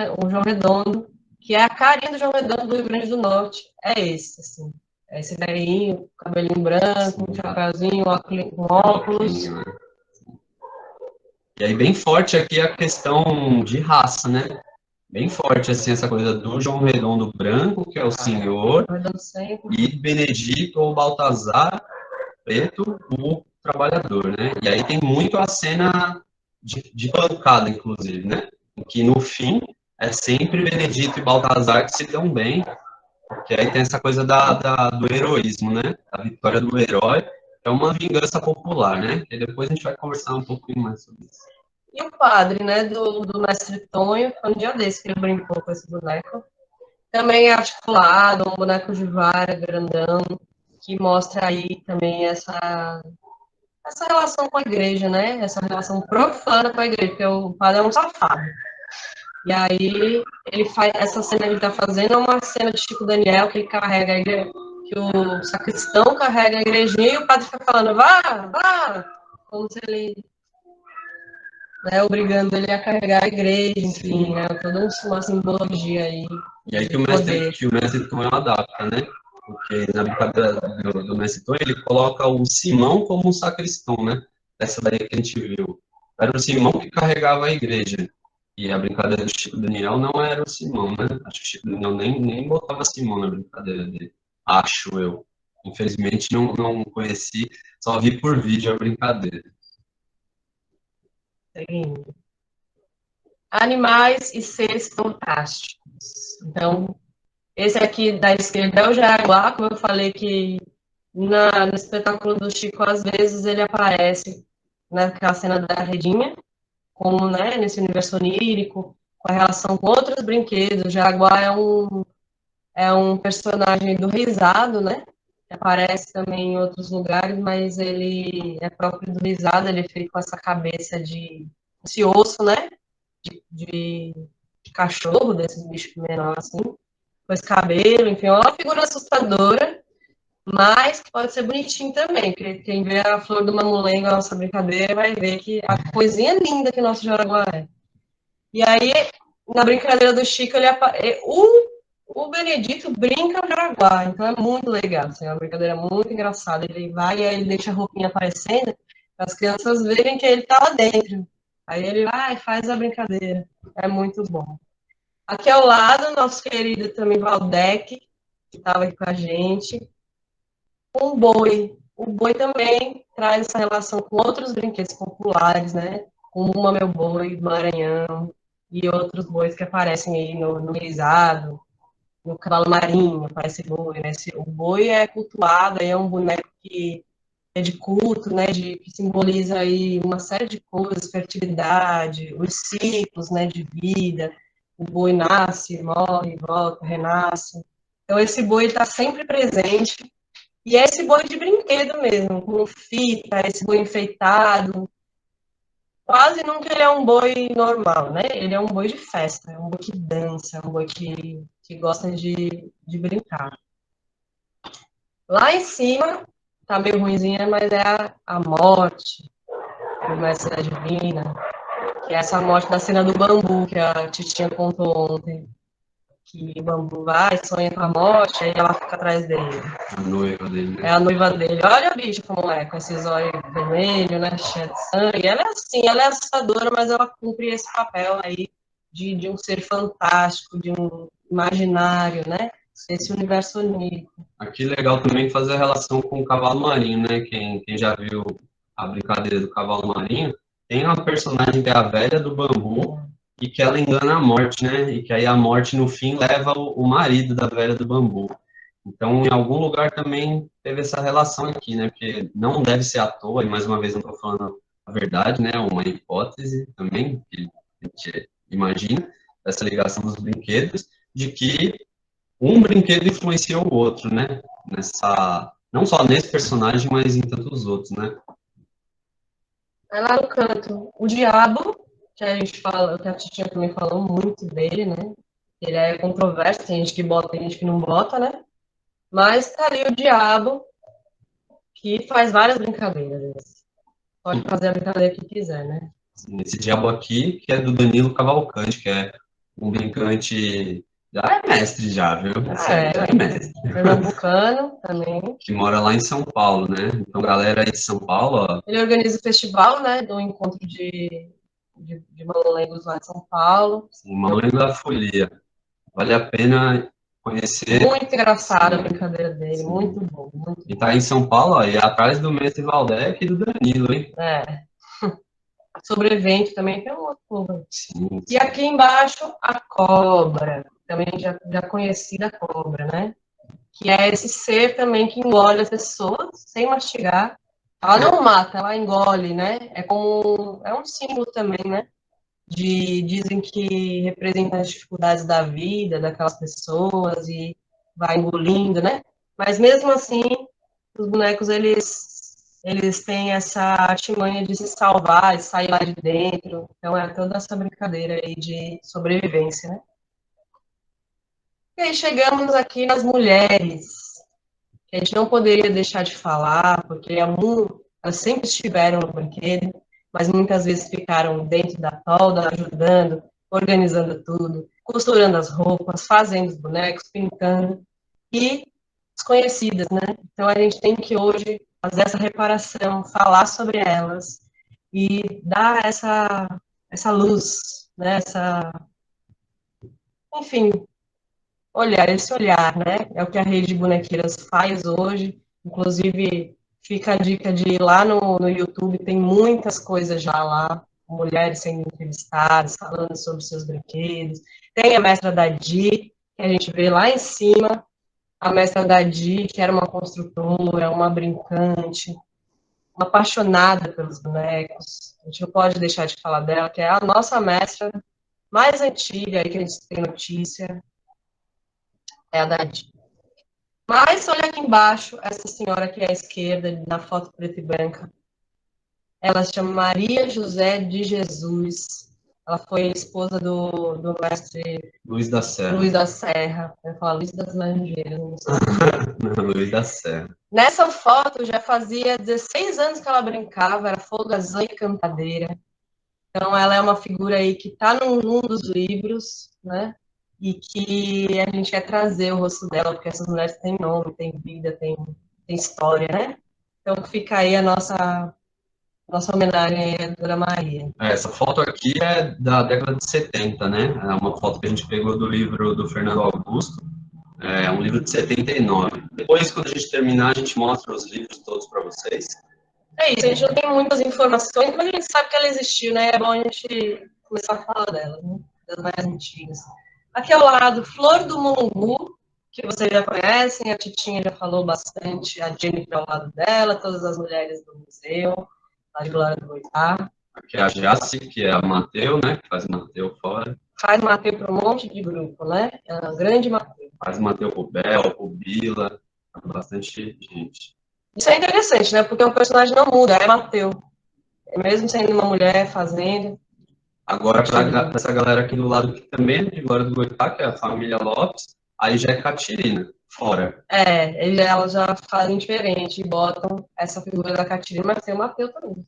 Redondo, que é a carinha do João Redondo do Rio Grande do Norte. É esse, assim. É esse velhinho, cabelinho branco, um chapéuzinho, óculos. E aí bem forte aqui a questão de raça, né? Bem forte, assim, essa coisa do João Redondo branco, que é o senhor, e Benedito ou Baltazar preto, o trabalhador, né? E aí tem muito a cena de pancada, inclusive, né? Que no fim é sempre Benedito e Baltazar que se dão bem, porque aí tem essa coisa do heroísmo, né? A vitória do herói é uma vingança popular, né? E depois a gente vai conversar um pouquinho mais sobre isso. E o padre, né, do Mestre Tonho, foi um dia desse que ele brincou com esse boneco. Também é articulado, um boneco de vara, grandão. que mostra aí também essa relação com a igreja, né? Essa relação profana com a igreja, porque o padre é um safado. E aí, ele faz, essa cena que ele está fazendo é uma cena de Chico Daniel, que ele carrega a igreja, que o sacristão carrega a igrejinha e o padre fica falando, vá, como se ele, né, obrigando ele a carregar a igreja, enfim, né, toda uma simbologia aí. E aí que o mestre Tom adapta, né? Porque na brincadeira do mestre Tom, ele coloca o Simão como um sacristão, né? Essa daí que a gente viu. Era o Simão que carregava a igreja. E a brincadeira do Chico Daniel não era o Simão, né? Acho que o Chico Daniel nem botava Simão na brincadeira dele. Acho eu. Infelizmente não conheci, só vi por vídeo a brincadeira. Seguindo. Animais e seres fantásticos. Então, esse aqui da esquerda é o Jaguar, como eu falei que no espetáculo do Chico, às vezes ele aparece naquela cena da redinha, como, né, nesse universo onírico, com a relação com outros brinquedos. O Jaguar é um personagem do Risado, né, que aparece também em outros lugares, mas ele é próprio do Risado, ele é feito com essa cabeça esse osso, né, de cachorro, desses bichos menores assim, com esse cabelo, enfim, é uma figura assustadora, mas que pode ser bonitinho também, porque quem vê a flor do mamulengo, a nossa brincadeira, vai ver que a coisinha linda que o nosso Jaraguá é. E aí, na brincadeira do Chico, o Benedito brinca no Jaraguá, então é muito legal, assim, é uma brincadeira muito engraçada. Ele vai e aí ele deixa a roupinha aparecendo, para as crianças verem que ele está lá dentro. Aí ele vai e faz a brincadeira. É muito bom. Aqui ao lado, nosso querido também Valdec, que estava aqui com a gente. Um boi. O boi também traz essa relação com outros brinquedos populares, né? Como Uma Meu Boi, do Maranhão, e outros bois que aparecem aí no Risado, no Cavalo Marinho, aparece boi, né? O boi é cultuado, aí é um boneco que é de culto, né? Que simboliza aí uma série de coisas, fertilidade, os ciclos, né? De vida. O boi nasce, morre, volta, renasce. Então, esse boi está sempre presente. E é esse boi de brinquedo mesmo, com fita, esse boi enfeitado. Quase nunca ele é um boi normal, né? Ele é um boi de festa, é um boi que dança, é um boi que gosta de brincar. Lá em cima, tá meio ruimzinha, mas é a morte, do Mestre da Divina, que é essa morte da cena do bambu, que a Titinha contou ontem. Que o bambu vai, sonha com a morte, aí ela fica atrás dele. A noiva dele, né? É a noiva dele. Olha a bicha como é, com esses olhos vermelhos, né, cheia de sangue. Ela é assim, ela é assustadora, mas ela cumpre esse papel aí de um ser fantástico, de um imaginário, né? Esse universo onírico. Aqui legal também fazer a relação com o cavalo marinho, né? Quem já viu a brincadeira do cavalo marinho, tem uma personagem que é a velha do bambu e que ela engana a morte, né? E que aí a morte, no fim, leva o marido da velha do bambu. Então, em algum lugar também teve essa relação aqui, né? Porque não deve ser à toa, e mais uma vez não estou falando a verdade, né? Uma hipótese também, que a gente imagina, essa ligação dos brinquedos, de que um brinquedo influencia o outro, né? Não só nesse personagem, mas em tantos outros, né? Aí lá no canto, o diabo, que a gente fala, que a Titinha também falou muito dele, né? Ele é controverso, tem gente que bota, tem gente que não bota, né? Mas tá ali o diabo, que faz várias brincadeiras. Pode fazer a brincadeira que quiser, né? Esse diabo aqui, que é do Danilo Cavalcante, que é um brincante, já é mestre já, viu? Já é mestre. Pernambucano também. Que mora lá em São Paulo, né? Então, galera aí de São Paulo, ó. Ele organiza o festival, né, do encontro de mamulengos lá em São Paulo. O Malandro da Folia. Vale a pena conhecer. Muito engraçada a brincadeira dele, sim. Muito bom. Muito e tá em São Paulo, ó, e é atrás do mestre Valdec e do Danilo, hein? É. Sobre evento também tem uma coisa. E aqui embaixo, a cobra. Também já conhecida cobra, né? Que é esse ser também que engole as pessoas sem mastigar. Ela não mata, ela engole, né? É um símbolo também, né? Dizem que representa as dificuldades da vida daquelas pessoas e vai engolindo, né? Mas mesmo assim, os bonecos, eles têm essa artimanha de se salvar, de sair lá de dentro. Então, é toda essa brincadeira aí de sobrevivência, né? E aí chegamos aqui nas mulheres, que a gente não poderia deixar de falar, porque elas sempre estiveram no brinquedo, mas muitas vezes ficaram dentro da tolda, ajudando, organizando tudo, costurando as roupas, fazendo os bonecos, pintando, e desconhecidas, né? Então a gente tem que hoje fazer essa reparação, falar sobre elas e dar essa luz, né? Enfim, esse olhar, né? É o que a Rede de Bonequeiras faz hoje. Inclusive, fica a dica de ir lá no YouTube, tem muitas coisas já lá, mulheres sendo entrevistadas, falando sobre seus brinquedos. Tem a mestra da Di, que a gente vê lá em cima, a mestra da Di, que era uma construtora, uma brincante, uma apaixonada pelos bonecos. A gente não pode deixar de falar dela, que é a nossa mestra mais antiga aí que a gente tem notícia, é a da Di. Mas olha aqui embaixo, essa senhora aqui à esquerda, na foto preta e branca, ela se chama Maria José de Jesus. Ela foi esposa do mestre Luiz da Serra. Luiz da Serra. Eu ia falar Luiz das Laranjeiras, não sei. Luiz da Serra. Nessa foto, já fazia 16 anos que ela brincava, era folgazã e cantadeira. Então, ela é uma figura aí que está num dos livros, né? E que a gente quer trazer o rosto dela, porque essas mulheres têm nome, têm vida, têm história, né? Então, fica aí a nossa homenagem à Dona Maria. Essa foto aqui é da década de 70, né? É uma foto que a gente pegou do livro do Fernando Augusto. É um livro de 79. Depois, quando a gente terminar, a gente mostra os livros todos para vocês. É isso, a gente não tem muitas informações, mas a gente sabe que ela existiu, né? É bom a gente começar a falar dela, né? Das mais antigas. Aqui ao lado, Flor do Mulungu, que vocês já conhecem, a Titinha já falou bastante, a Jennifer ao lado dela, todas as mulheres do museu, a de Glória do Goitá. Aqui é a Jace, que é a Mateu, né? Que faz o Mateu fora. Faz Mateu para um monte de grupo, né? É uma grande Mateu. Faz o Mateu pro Bel, pro Bila, bastante gente. Isso é interessante, né? Porque o personagem não muda, é Mateu. Mesmo sendo uma mulher fazendo. Agora, para essa galera aqui do lado, que também é de Glória do Goitá, que é a família Lopes, aí já é Catirina, fora. Elas já fazem diferente e botam essa figura da Catirina, mas tem o Mateu também.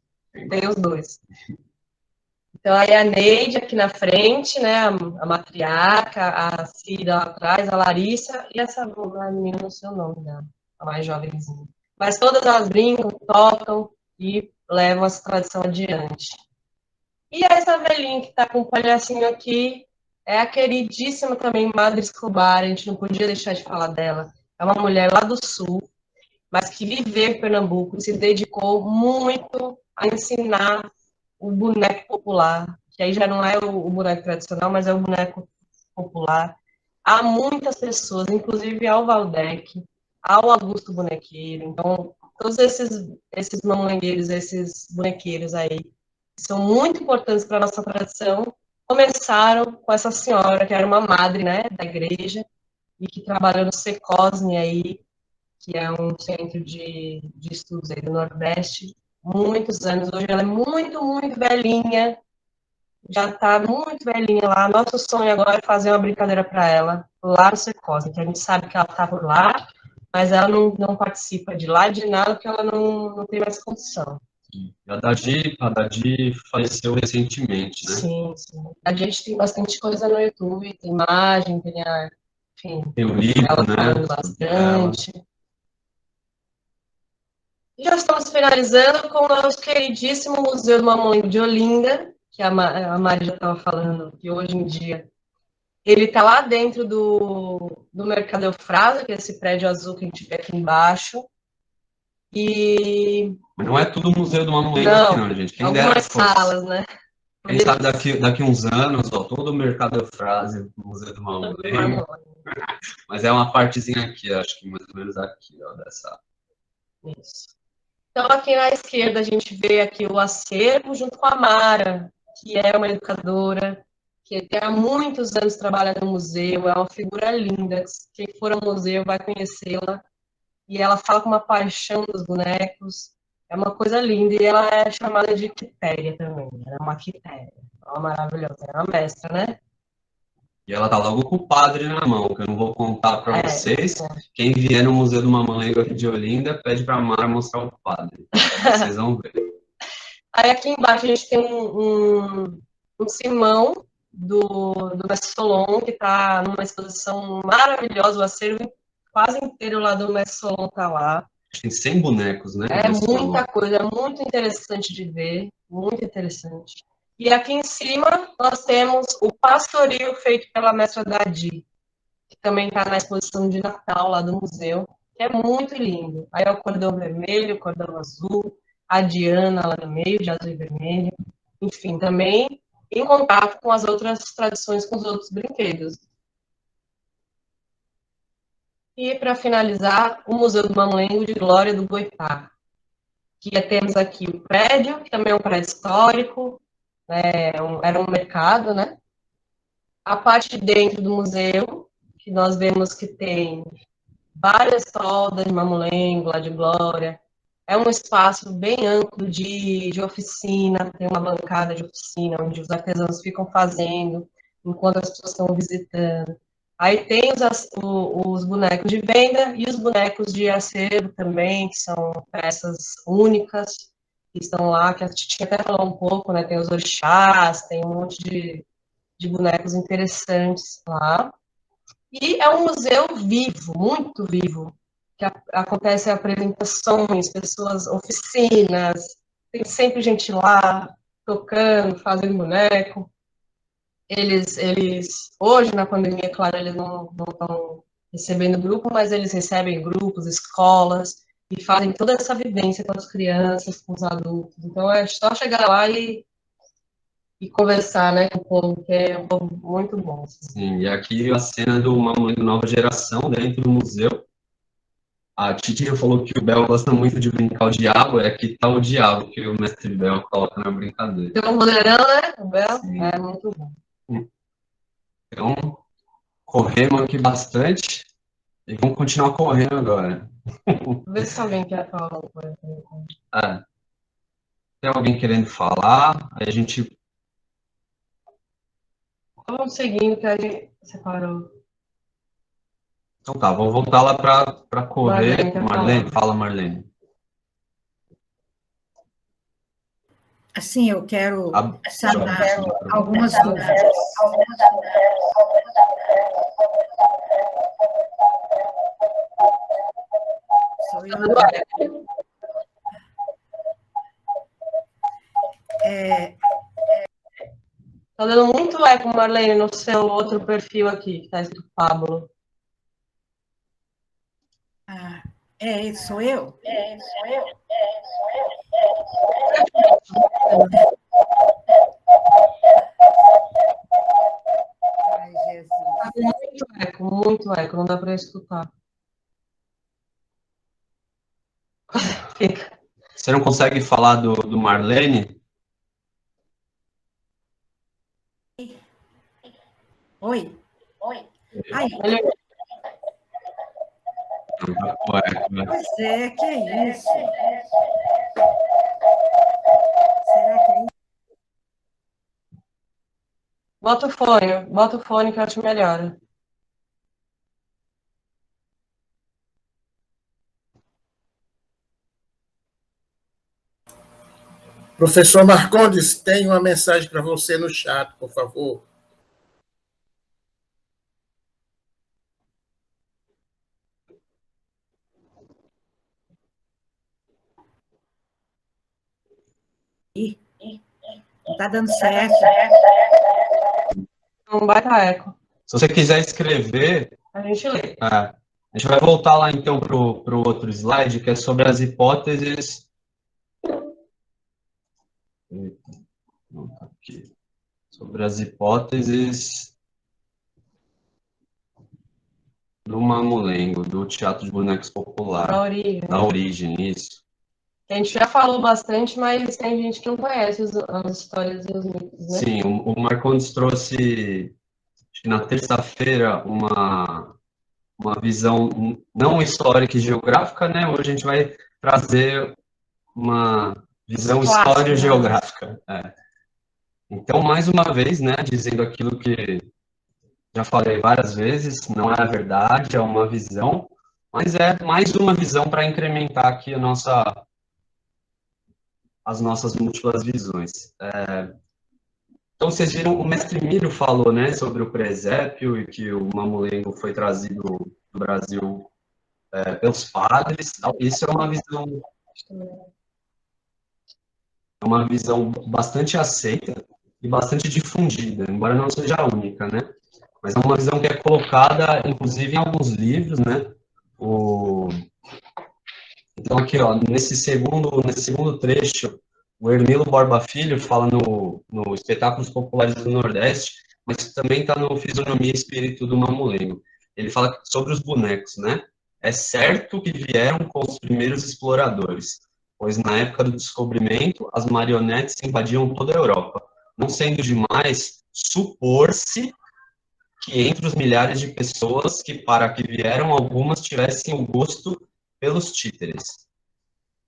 Tem os dois. Então, aí a Neide aqui na frente, né? A matriarca, a Cida lá atrás, a Larissa e essa menina, não sei o nome dela, a mais jovenzinha. Mas todas elas brincam, tocam e levam essa tradição adiante. E essa velhinha que está com o palhacinho aqui é a queridíssima também Madre Escobar, a gente não podia deixar de falar dela. É uma mulher lá do Sul, mas que viveu em Pernambuco e se dedicou muito a ensinar o boneco popular, que aí já não é o boneco tradicional, mas é o boneco popular. Há muitas pessoas, inclusive ao Valdec, ao Augusto Bonequeiro. Então, todos esses mamangueiros, esses bonequeiros aí, que são muito importantes para a nossa tradição, começaram com essa senhora, que era uma madre, né, da igreja, e que trabalhou no Secosme aí, que é um centro de estudos aí do Nordeste, muitos anos. Hoje ela é muito, muito velhinha, já está muito velhinha lá. Nosso sonho agora é fazer uma brincadeira para ela, lá no Secosme, que a gente sabe que ela está por lá, mas ela não participa de lá de nada, porque ela não tem mais condição. A Dadi faleceu recentemente, né? Sim, sim. A gente tem bastante coisa no YouTube, tem imagem, enfim, tem o livro, ela né? falando bastante. Já estamos finalizando com o nosso queridíssimo Museu do Mamãe de Olinda, que a Mari já estava falando, que hoje em dia ele está lá dentro do Mercado Eufrásio, que é esse prédio azul que a gente vê aqui embaixo. Mas não é tudo o Museu do Mamãe aqui, não, gente. Quem algumas salas, né? Quem sabe daqui uns anos, ó, todo o Mercado Eufrásio, o Museu do Mamãe. Mas é uma partezinha aqui, acho que mais ou menos aqui, ó, dessa. Isso. Então, aqui na esquerda, a gente vê aqui o acervo junto com a Mara, que é uma educadora, que há muitos anos trabalha no museu, é uma figura linda. Quem for ao museu vai conhecê-la. e ela fala com uma paixão dos bonecos. É uma coisa linda, e ela é chamada de Quitéria também. Ela é uma Quitéria. Ela é maravilhosa, é uma mestra, né? E ela tá logo com o padre na mão, que eu não vou contar para vocês. É. Quem vier no Museu do Mamulengo aqui de Olinda, pede para a Mara mostrar o padre. Vocês vão ver. Aí aqui embaixo a gente tem um Simão do Mestre Solon, que está numa exposição maravilhosa, o acervo quase inteiro lá do Mestre Solon está lá. Tem 100 bonecos, né? É muita coisa, é muito interessante de ver, muito interessante. E aqui em cima nós temos o pastoril feito pela mestra Dadi, que também está na exposição de Natal lá do museu, que é muito lindo. Aí é o cordão vermelho, o cordão azul, a Diana lá no meio, de azul e vermelho. Enfim, também em contato com as outras tradições, com os outros brinquedos. E, para finalizar, o Museu do Mamulengo de Glória do Boipá, que temos aqui o prédio, que também é um prédio histórico, era um mercado, né? A parte de dentro do museu, que nós vemos que tem várias soldas de mamulengo, lá de Glória. É um espaço bem amplo de oficina, tem uma bancada de oficina, onde os artesãos ficam fazendo, enquanto as pessoas estão visitando. Aí tem os bonecos de venda e os bonecos de acervo também, que são peças únicas, que estão lá, que a Titi até falou um pouco, né? Tem os orixás, tem um monte de bonecos interessantes lá. E é um museu vivo, muito vivo, que acontecem apresentações, pessoas, oficinas, tem sempre gente lá tocando, fazendo boneco. Eles hoje, na pandemia, claro, eles não estão recebendo grupo, mas eles recebem grupos, escolas, e fazem toda essa vivência com as crianças, com os adultos. Então, é só chegar lá e conversar, né, com o povo, que é um povo muito bom. Sim, e aqui a cena do Mamulengo Nova Geração, dentro do museu. A Titia falou que o Bel gosta muito de brincar o diabo, é aqui tá o diabo que o mestre Bel coloca na brincadeira. Tem um mulherão, né, o Bel? Sim. É muito bom. Então, corremos aqui bastante e vamos continuar correndo agora. Vou ver se alguém quer falar alguma coisa. Tem alguém querendo falar? Aí a gente... Vamos seguindo, que a gente separou. Então tá, vamos voltar lá para correr. Marlene, fala, Marlene. Assim, eu quero sanar algumas dúvidas. Sou eu. Tá dando muito eco, Marlene, no seu outro perfil aqui, que tá escrito Pablo. Sou eu? Ai, Jesus. Tá muito eco, não dá para escutar. Fica. Você não consegue falar do Marlene? Oi? Ai, pois é, que é isso? Será que é isso? Bota o fone que eu acho melhor. Professor Marcondes, tem uma mensagem para você no chat, por favor. Não está dando certo. Um baita eco. Se você quiser escrever, A gente lê. a gente vai voltar lá então para o outro slide, que é sobre as hipóteses. Aqui. Sobre as hipóteses do Mamulengo, do Teatro de Bonecos Popular. Da origem, isso. A gente já falou bastante, mas tem gente que não conhece as histórias e os mitos, né? Sim, o Marcondes trouxe, acho que na terça-feira, uma uma visão não histórica e geográfica, né? Hoje a gente vai trazer uma visão histórico-geográfica. Então, mais uma vez, né, dizendo aquilo que já falei várias vezes, não é a verdade, é uma visão, mas é mais uma visão para incrementar aqui as nossas múltiplas visões. Então, vocês viram, o mestre Milho falou, né, sobre o presépio e que o mamulengo foi trazido do Brasil pelos padres. Isso é uma visão bastante aceita e bastante difundida, embora não seja a única, né? Mas é uma visão que é colocada, inclusive, em alguns livros, né? Então, aqui, ó, nesse segundo trecho, o Hermilo Borba Filho fala no Espetáculos Populares do Nordeste, mas também está no Fisionomia e Espírito do Mamulengo. Ele fala sobre os bonecos, né? É certo que vieram com os primeiros exploradores, pois na época do descobrimento, as marionetes invadiam toda a Europa, não sendo demais supor-se que entre os milhares de pessoas que para que vieram, algumas tivessem o gosto pelos títeres.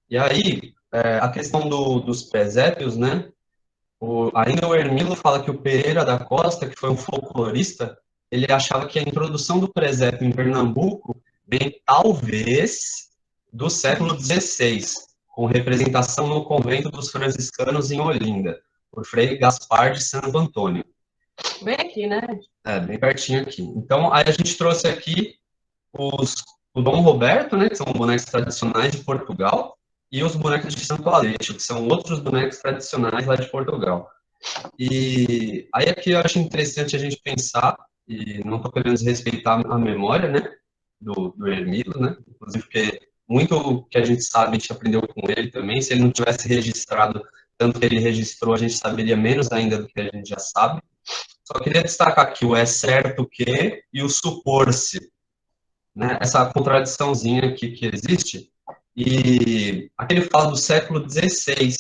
E aí, a questão dos presépios, né? Ainda o Hermilo fala que o Pereira da Costa, que foi um folclorista, ele achava que a introdução do presépio em Pernambuco vem, talvez, do século XVI, com representação no convento dos franciscanos em Olinda, por Frei Gaspar de Santo Antônio. Bem aqui, né? Bem pertinho aqui. Então, aí a gente trouxe aqui o Dom Roberto, né, que são bonecos tradicionais de Portugal, e os bonecos de Santo Aleixo, que são outros bonecos tradicionais lá de Portugal. E aí aqui eu acho interessante a gente pensar, e não estou querendo desrespeitar a memória, né, do Hermilo, né, inclusive porque muito que a gente sabe, a gente aprendeu com ele também, se ele não tivesse registrado tanto que ele registrou, a gente saberia menos ainda do que a gente já sabe. Só queria destacar aqui o é certo que e o supor-se, né, essa contradiçãozinha aqui que existe. E aqui ele fala do século XVI,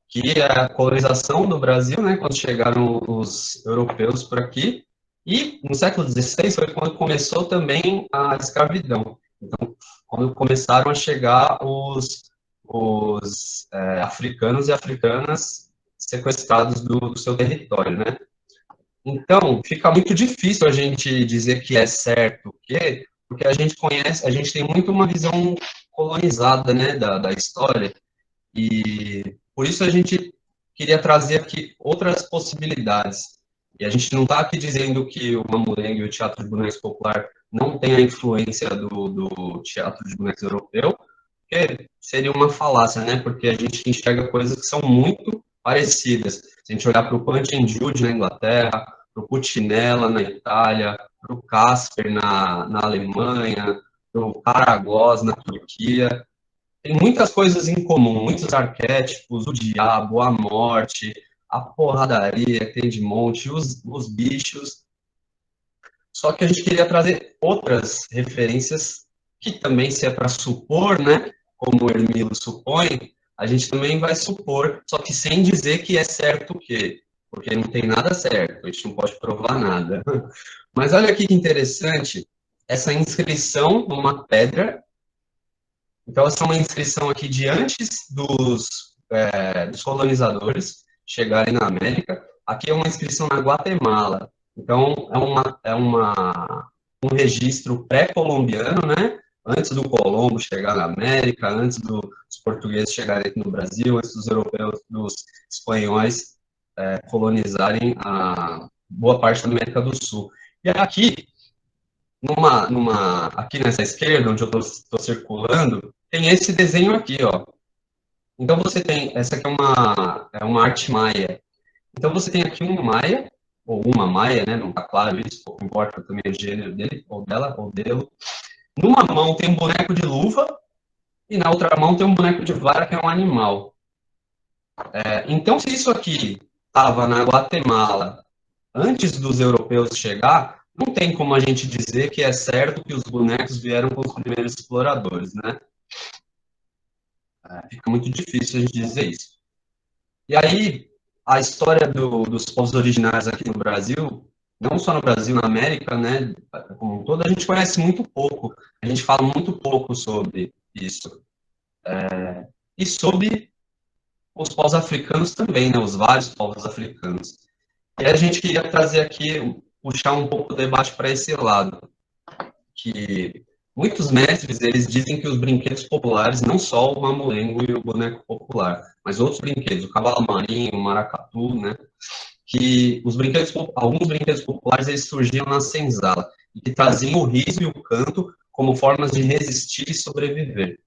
que é a colonização do Brasil, né, quando chegaram os europeus por aqui, e no século XVI foi quando começou também a escravidão. Então, quando começaram a chegar os africanos e africanas sequestrados do seu território, né? Então, fica muito difícil a gente dizer que é certo o quê, porque a gente conhece, a gente tem muito uma visão colonizada, né, da história, e por isso a gente queria trazer aqui outras possibilidades. E a gente não está aqui dizendo que o Mamulengo e o teatro de bonecos popular não tem a influência do teatro de bonecos europeu, porque seria uma falácia, né? Porque a gente enxerga coisas que são muito parecidas. Se a gente olhar para o Punch and Judy na Inglaterra, para o Puccinella na Itália, para o Casper na Alemanha, para o Caragoz na Turquia, tem muitas coisas em comum, muitos arquétipos, o diabo, a morte, a porradaria que tem de monte, os bichos. Só que a gente queria trazer outras referências que também, se é para supor, né, como o Hermilo supõe, a gente também vai supor, só que sem dizer que é certo o quê? Porque não tem nada certo, a gente não pode provar nada. Mas olha aqui que interessante, essa inscrição numa pedra. Então, essa é uma inscrição aqui de antes dos colonizadores chegarem na América. Aqui é uma inscrição na Guatemala. Então, um registro pré-colombiano, né? Antes do Colombo chegar na América, antes dos portugueses chegarem aqui no Brasil, antes dos europeus, dos espanhóis colonizarem a boa parte da América do Sul. E aqui, aqui nessa esquerda, onde eu estou circulando, tem esse desenho aqui, ó. Então você tem, essa aqui é uma arte maia. Então você tem aqui um maia, ou uma maia, né, não está claro isso, pouco importa também o gênero dele, ou dela, ou dele. Numa mão tem um boneco de luva, e na outra mão tem um boneco de vara, que é um animal. Então, se isso aqui estava na Guatemala antes dos europeus chegar, não tem como a gente dizer que é certo que os bonecos vieram com os primeiros exploradores, né? Fica muito difícil a gente dizer isso. E aí, a história dos povos originários aqui no Brasil não só no Brasil, na América, né, como um todo, a gente conhece muito pouco, a gente fala muito pouco sobre isso. E sobre os povos africanos também, né, os vários povos africanos. E a gente queria trazer aqui, puxar um pouco o debate para esse lado, que muitos mestres, eles dizem que os brinquedos populares, não só o mamulengo e o boneco popular, mas outros brinquedos, o cavalo marinho, o maracatu, né, que alguns brinquedos populares, eles surgiam na senzala, e que traziam o riso e o canto como formas de resistir e sobreviver.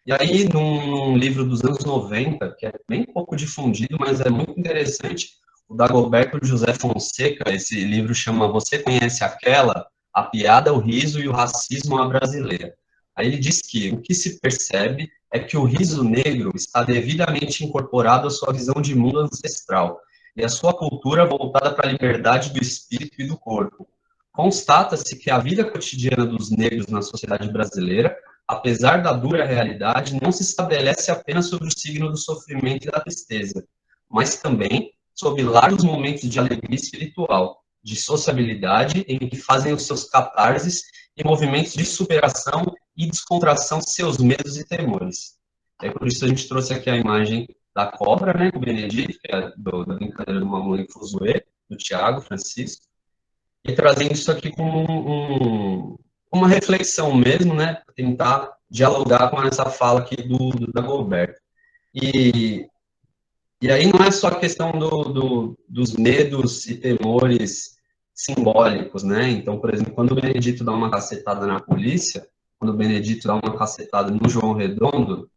E aí, num livro dos anos 90, que é bem pouco difundido, mas é muito interessante, o Dagoberto José Fonseca, esse livro chama Você Conhece Aquela? A Piada, o Riso e o Racismo à Brasileira. Aí ele diz que o que se percebe é que o riso negro está devidamente incorporado à sua visão de mundo ancestral e à sua cultura voltada para a liberdade do espírito e do corpo. Constata-se que a vida cotidiana dos negros na sociedade brasileira, apesar da dura realidade, não se estabelece apenas sobre o signo do sofrimento e da tristeza, mas também sobre largos momentos de alegria espiritual, de sociabilidade, em que fazem os seus catarses e movimentos de superação e descontração de seus medos e temores. É por isso que a gente trouxe aqui a imagem da cobra, né, com o Benedito, que é da brincadeira do Mamãe Fuzuê, do Tiago Francisco, e trazendo isso aqui como uma reflexão mesmo, né, tentar dialogar com essa fala aqui do Dagoberto. E aí não é só a questão dos medos e temores simbólicos, né? Então, por exemplo, quando o Benedito dá uma cacetada na polícia, quando o Benedito dá uma cacetada no João Redondo,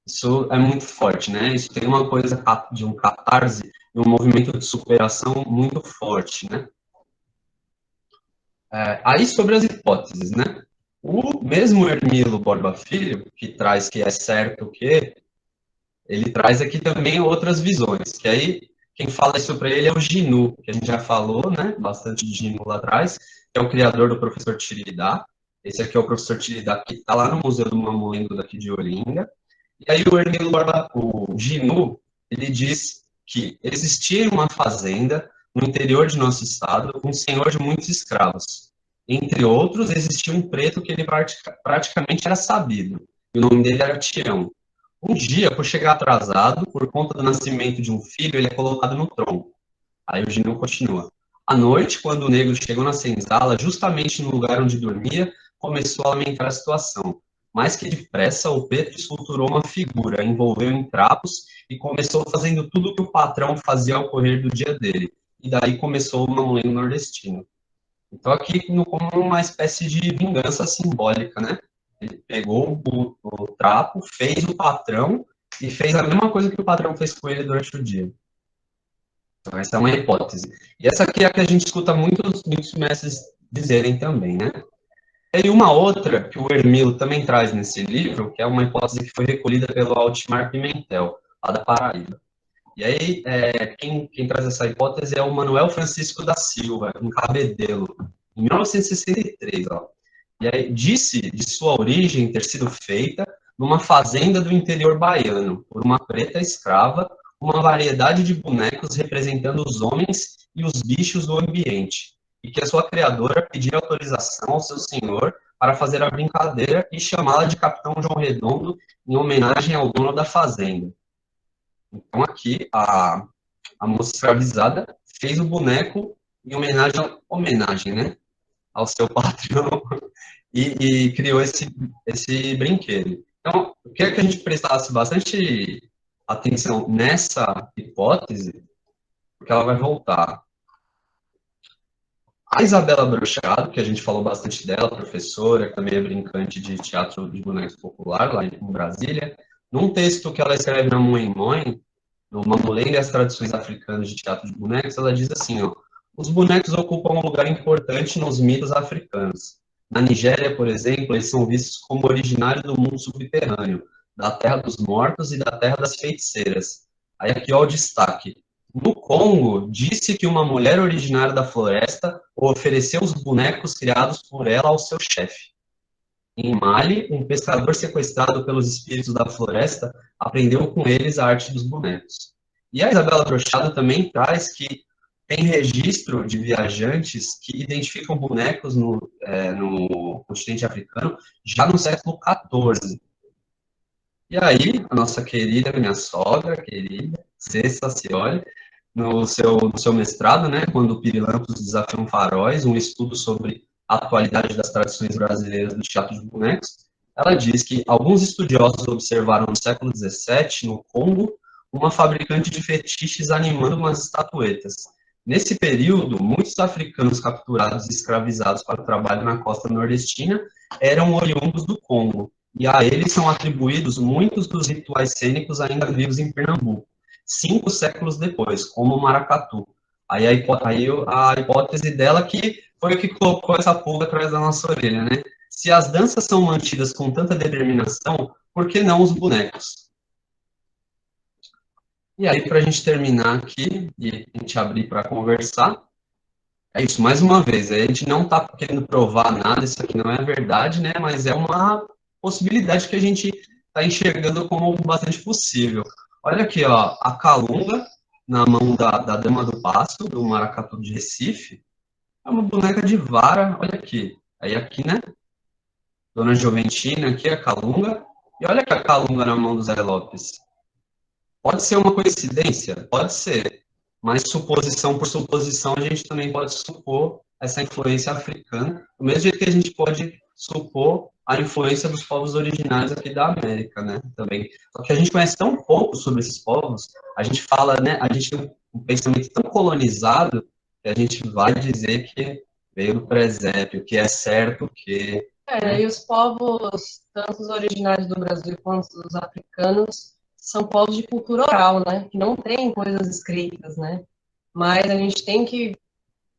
isso é muito forte, né? Isso tem uma coisa de um catarse e um movimento de superação muito forte, né? Aí sobre as hipóteses, né? O mesmo Hermilo Borba Filho, que traz que é certo que ele traz aqui também outras visões, que aí quem fala isso para ele é o Ginu, que a gente já falou, né, bastante de Ginu lá atrás, que é o criador do professor Tiridá. Esse aqui é o professor Tiridá, que está lá no Museu do Mamulengo daqui de Olinda. E aí o Ginu, ele diz que existia uma fazenda no interior de nosso estado, um senhor de muitos escravos. Entre outros, existia um preto que ele praticamente era sabido, e o nome dele era Tião. Um dia, por chegar atrasado, por conta do nascimento de um filho, ele é colocado no tronco. Aí o Ginu continua. À noite, quando o negro chegou na senzala, justamente no lugar onde dormia, começou a lamentar a situação. Mais que depressa, o preto esculturou uma figura, envolveu em trapos e começou fazendo tudo o que o patrão fazia ao correr do dia dele. E daí começou o mamulengo nordestino. Então aqui como uma espécie de vingança simbólica, né? Ele pegou o trapo, fez o patrão e fez a mesma coisa que o patrão fez com ele durante o dia. Então, essa é uma hipótese. E essa aqui é a que a gente escuta muitos mestres dizerem também, né? E uma outra que o Hermilo também traz nesse livro, que é uma hipótese que foi recolhida pelo Altimar Pimentel, lá da Paraíba. E aí, quem traz essa hipótese é o Manuel Francisco da Silva, um cabedelo, em 1963, ó. E aí disse de sua origem ter sido feita numa fazenda do interior baiano, por uma preta escrava, uma variedade de bonecos representando os homens e os bichos do ambiente, e que a sua criadora pedia autorização ao seu senhor para fazer a brincadeira e chamá-la de Capitão João Redondo, em homenagem ao dono da fazenda. Então aqui, a moça escravizada fez o boneco em homenagem, né, ao seu patrão, e criou esse brinquedo. Então, eu queria que a gente prestasse bastante atenção nessa hipótese, porque ela vai voltar. A Isabela Brochado, que a gente falou bastante dela, professora, que também é brincante de teatro de bonecos popular, lá em Brasília, num texto que ela escreve na Mãe Mãe, no Mamulengo e as Tradições Africanas de Teatro de Bonecos, ela diz assim, ó, os bonecos ocupam um lugar importante nos mitos africanos. Na Nigéria, por exemplo, eles são vistos como originários do mundo subterrâneo, da terra dos mortos e da terra das feiticeiras. Aí aqui ó o destaque. No Congo, disse que uma mulher originária da floresta ofereceu os bonecos criados por ela ao seu chefe. Em Mali, um pescador sequestrado pelos espíritos da floresta aprendeu com eles a arte dos bonecos. E a Isabela Brochado também traz que tem registro de viajantes que identificam bonecos no continente africano já no século XIV. E aí, a nossa querida, minha sogra, querida, Cessa Cioli, no seu mestrado, né, quando Pirilampos desafiam faróis, um estudo sobre a atualidade das tradições brasileiras do teatro de bonecos, ela diz que alguns estudiosos observaram no século XVII, no Congo, uma fabricante de fetiches animando umas estatuetas. Nesse período, muitos africanos capturados e escravizados para o trabalho na costa nordestina eram oriundos do Congo, e a eles são atribuídos muitos dos rituais cênicos ainda vivos em Pernambuco, 5 séculos depois, como o maracatu. Aí a hipótese dela que foi o que colocou essa pulga atrás da nossa orelha, né? Se as danças são mantidas com tanta determinação, por que não os bonecos? E aí, para a gente terminar aqui, e a gente abrir para conversar, é isso, mais uma vez, a gente não está querendo provar nada, isso aqui não é verdade, né? Mas é uma possibilidade que a gente está enxergando como bastante possível. Olha aqui, ó, a calunga na mão da Dama do Passo, do Maracatu de Recife, é uma boneca de vara, olha aqui. Aí aqui, né, Dona Joventina, aqui a calunga, e olha que a calunga na mão do Zé Lopes. Pode ser uma coincidência? Pode ser, mas suposição por suposição, a gente também pode supor essa influência africana, do mesmo jeito que a gente pode supor a influência dos povos originários aqui da América, né, também. Só que a gente conhece tão pouco sobre esses povos, a gente fala, né, a gente tem um pensamento tão colonizado, que a gente vai dizer que veio do presépio, que é certo que... E os povos, tanto os originários do Brasil quanto os africanos, são povos de cultura oral, né, que não têm coisas escritas, né, mas a gente tem que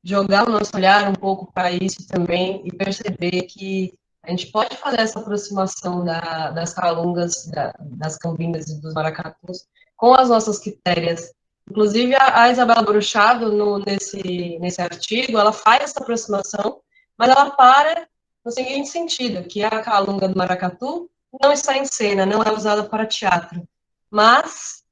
jogar o nosso olhar um pouco para isso também e perceber que a gente pode fazer essa aproximação das calungas, das cambingas e dos maracatus com as nossas quitérias. Inclusive, a Isabela Bruchado, nesse artigo, ela faz essa aproximação, mas ela para no seguinte sentido, que a calunga do maracatu não está em cena, não é usada para teatro, mas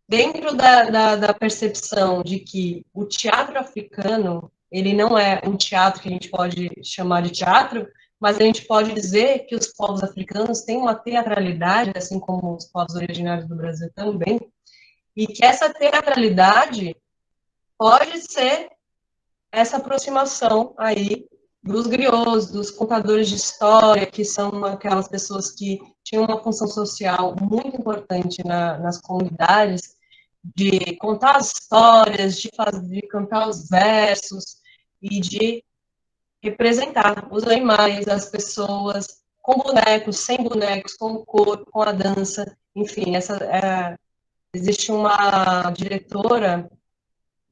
dentro da percepção de que o teatro africano, ele não é um teatro que a gente pode chamar de teatro, mas a gente pode dizer que os povos africanos têm uma teatralidade, assim como os povos originários do Brasil também, e que essa teatralidade pode ser essa aproximação aí dos griots, dos contadores de história, que são aquelas pessoas que tinham uma função social muito importante nas comunidades, de contar as histórias, de cantar os versos e de representar os animais, as pessoas, com bonecos, sem bonecos, com o corpo, com a dança, enfim, existe uma diretora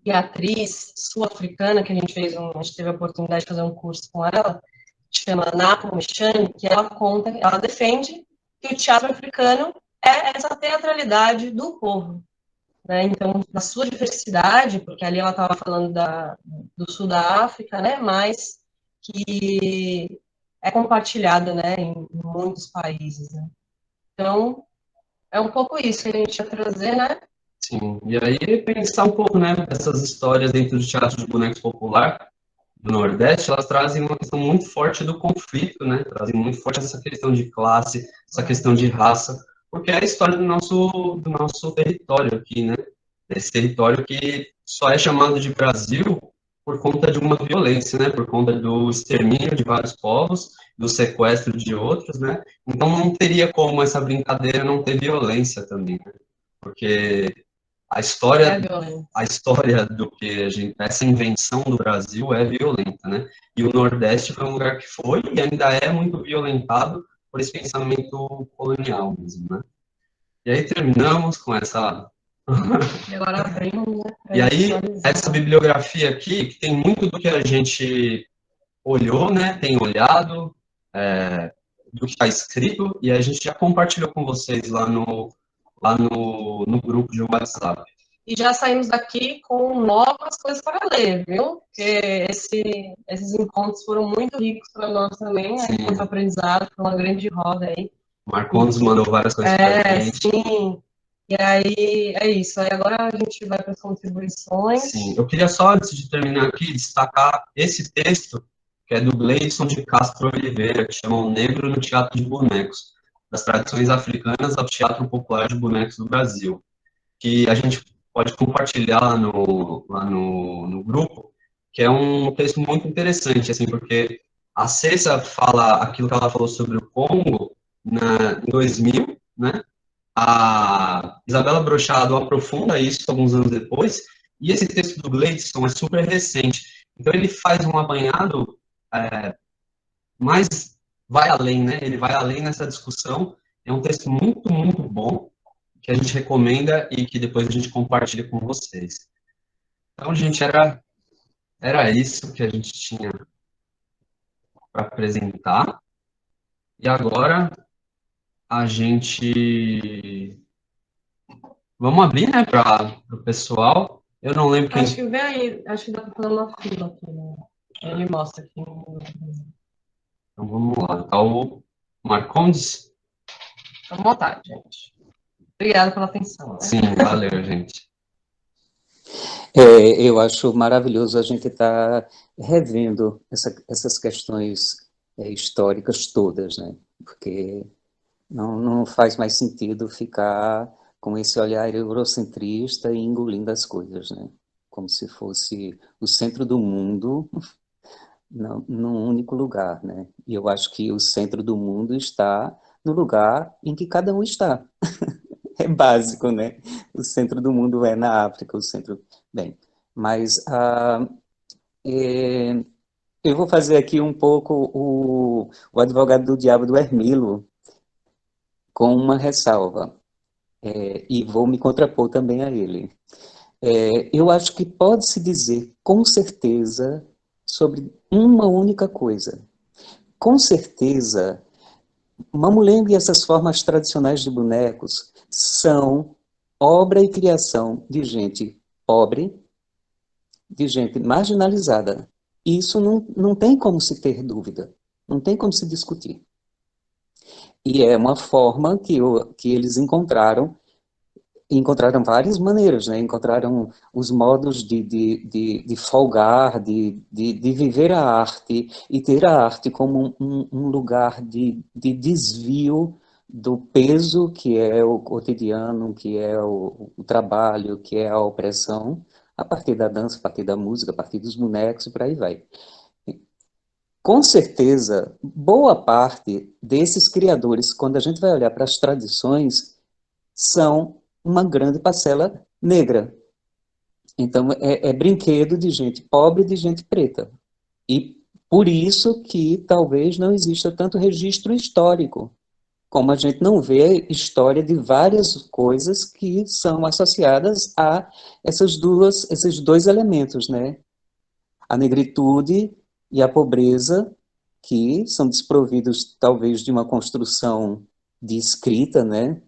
e atriz sul-africana que a gente teve a oportunidade de fazer um curso com ela, que chama Napo Michani, que ela defende que o teatro africano é essa teatralidade do povo, né? Então, na sua diversidade, porque ali ela estava falando do sul da África, né, mas que é compartilhada, né, em muitos países, né? Então, é um pouco isso que a gente ia trazer, né? Sim, e aí pensar um pouco, né, essas histórias dentro do teatro de bonecos popular do Nordeste, elas trazem uma questão muito forte do conflito, né, trazem muito forte essa questão de classe, essa questão de raça, porque é a história do nosso território aqui, né, esse território que só é chamado de Brasil por conta de uma violência, né, por conta do extermínio de vários povos, do sequestro de outros, né, então não teria como essa brincadeira não ter violência também, né, porque a história do que essa invenção do Brasil é violenta, né? E o Nordeste foi um lugar que foi e ainda é muito violentado por esse pensamento colonial mesmo, né? E aí terminamos com essa... E agora abrimos, né? E aí, essa bibliografia aqui, que tem muito do que a gente olhou, né? Tem olhado, do que está escrito, e a gente já compartilhou com vocês lá no grupo de WhatsApp. E já saímos daqui com novas coisas para ler, viu? Porque esses encontros foram muito ricos para nós também, né? Muito aprendizado, foi uma grande roda aí. O Marcondes mandou várias coisas para a gente. Sim. E aí, é isso. Aí agora a gente vai para as contribuições. Sim, eu queria só, antes de terminar aqui, destacar esse texto, que é do Gleison de Castro Oliveira, que chama O Negro no Teatro de Bonecos, das tradições africanas ao teatro popular de bonecos do Brasil, que a gente pode compartilhar lá no grupo, que é um texto muito interessante, assim, porque a Cessa fala aquilo que ela falou sobre o Congo em 2000, né? A Isabela Brochado aprofunda isso alguns anos depois, e esse texto do Gleison é super recente. Então ele faz um apanhado, mas vai além, né? Ele vai além nessa discussão. É um texto muito, muito bom, que a gente recomenda e que depois a gente compartilha com vocês. Então, gente, era isso que a gente tinha para apresentar. E agora a gente... Vamos abrir, né, para o pessoal. Eu não lembro quem... Acho que vem aí, acho que dá para fazer uma fila aqui, né? Ele mostra aqui. Então, vamos lá. Tá o Marcondes? À vontade, gente. Obrigada pela atenção. Né? Sim, valeu, gente. Eu acho maravilhoso a gente estar revendo essas questões históricas todas, né? Porque não faz mais sentido ficar com esse olhar eurocentrista e engolindo as coisas, né? Como se fosse o centro do mundo num único lugar, né? E eu acho que o centro do mundo está no lugar em que cada um está. É básico, né? O centro do mundo é na África, o centro... Bem, mas eu vou fazer aqui um pouco o advogado do diabo do Hermilo, com uma ressalva, e vou me contrapor também a ele. Eu acho que pode-se dizer com certeza sobre uma única coisa. Com certeza, Mamulengo e essas formas tradicionais de bonecos são obra e criação de gente pobre, de gente marginalizada. Isso não tem como se ter dúvida, não tem como se discutir. E é uma forma que eles encontraram várias maneiras, né? Encontraram os modos de folgar, de viver a arte, e ter a arte como um lugar de desvio do peso que é o cotidiano, que é o trabalho, que é a opressão, a partir da dança, a partir da música, a partir dos bonecos e por aí vai. Com certeza, boa parte desses criadores, quando a gente vai olhar para as tradições, são uma grande parcela negra. Então, é brinquedo de gente pobre e de gente preta. E por isso que talvez não exista tanto registro histórico, como a gente não vê história de várias coisas que são associadas a esses dois elementos, né? A negritude e a pobreza, que são desprovidos talvez de uma construção de escrita, né?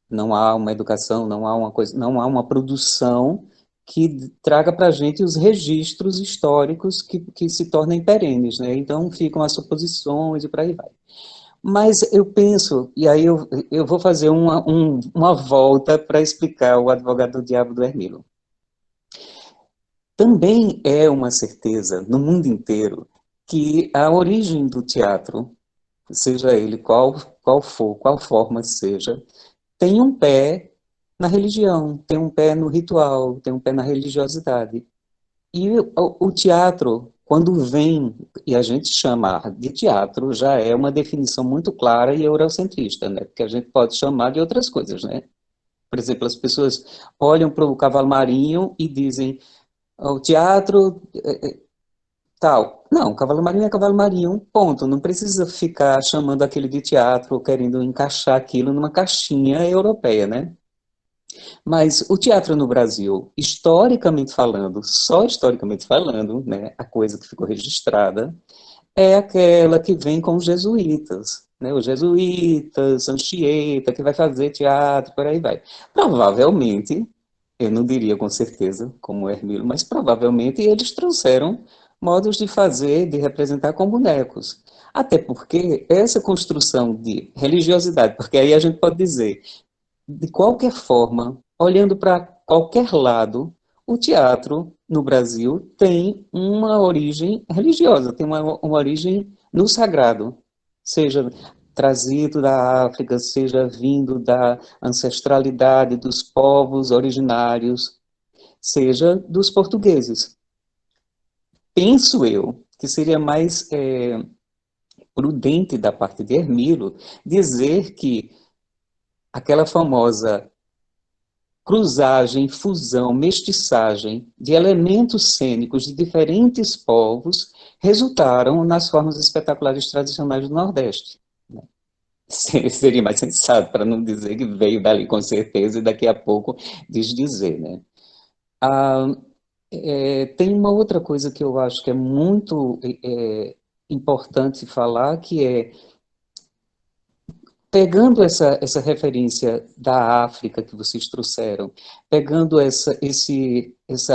Não há uma educação, não há uma produção que traga para a gente os registros históricos que se tornem perenes, né? Então ficam as suposições e por aí vai. Mas eu penso, e aí eu vou fazer uma volta para explicar o advogado do diabo do Hermilo. Também é uma certeza, no mundo inteiro, que a origem do teatro, seja ele qual for, qual forma seja, tem um pé na religião, tem um pé no ritual, tem um pé na religiosidade. E o teatro, quando vem, e a gente chama de teatro, já é uma definição muito clara e eurocentrista, né? Porque a gente pode chamar de outras coisas, né? Por exemplo, as pessoas olham para o cavalo marinho e dizem, o teatro tal. Não, cavalo marinho é cavalo marinho, ponto. Não precisa ficar chamando aquele de teatro ou querendo encaixar aquilo numa caixinha europeia, né? Mas o teatro no Brasil, historicamente falando, só historicamente falando, né, a coisa que ficou registrada, é aquela que vem com os jesuítas, né, os jesuítas, Anchieta, que vai fazer teatro, por aí vai. Provavelmente, eu não diria com certeza, como o Hermilo, mas provavelmente eles trouxeram modos de fazer, de representar com bonecos. Até porque essa construção de religiosidade, porque aí a gente pode dizer, de qualquer forma, olhando para qualquer lado, o teatro no Brasil tem uma origem religiosa, tem uma origem no sagrado, seja trazido da África, seja vindo da ancestralidade dos povos originários, seja dos portugueses. Penso eu que seria mais prudente da parte de Hermílio dizer que aquela famosa cruzagem, fusão, mestiçagem de elementos cênicos de diferentes povos resultaram nas formas espetaculares tradicionais do Nordeste. Seria mais sensato, para não dizer que veio dali com certeza e daqui a pouco desdizer, né? Tem uma outra coisa que eu acho que é muito importante falar, que é, pegando essa referência da África que vocês trouxeram, pegando essa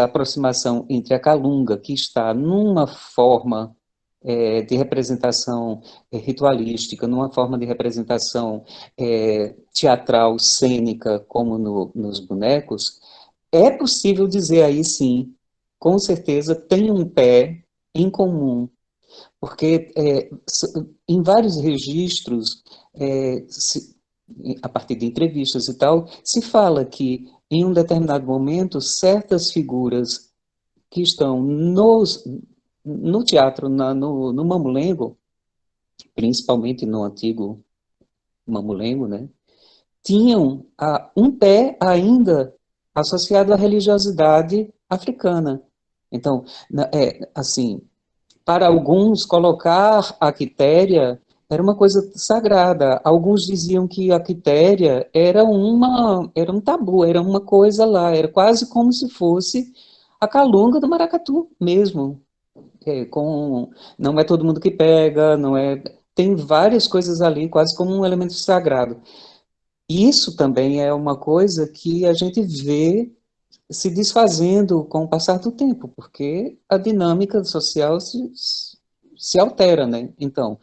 aproximação entre a Calunga, que está numa forma de representação ritualística, numa forma de representação teatral, cênica, como nos bonecos, é possível dizer aí sim, com certeza tem um pé em comum, porque em vários registros, a partir de entrevistas e tal, se fala que em um determinado momento certas figuras que estão no teatro, no mamulengo, principalmente no antigo mamulengo, né, tinham um pé ainda associado à religiosidade africana. Então, assim, para alguns, colocar a quitéria era uma coisa sagrada. Alguns diziam que a quitéria era um tabu, era uma coisa lá, era quase como se fosse a calunga do maracatu mesmo. Não é todo mundo que pega, tem várias coisas ali, quase como um elemento sagrado. Isso também é uma coisa que a gente vê se desfazendo com o passar do tempo, porque a dinâmica social se altera, né? Então,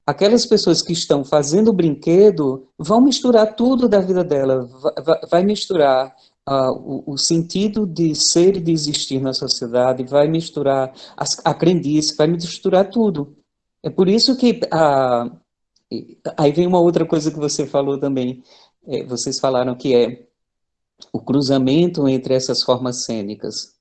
aquelas pessoas que estão fazendo o brinquedo vão misturar tudo da vida dela, vai misturar o sentido de ser e de existir na sociedade, vai misturar a crendice, vai misturar tudo. É por isso que aí vem uma outra coisa que você falou também, vocês falaram que é o cruzamento entre essas formas cênicas.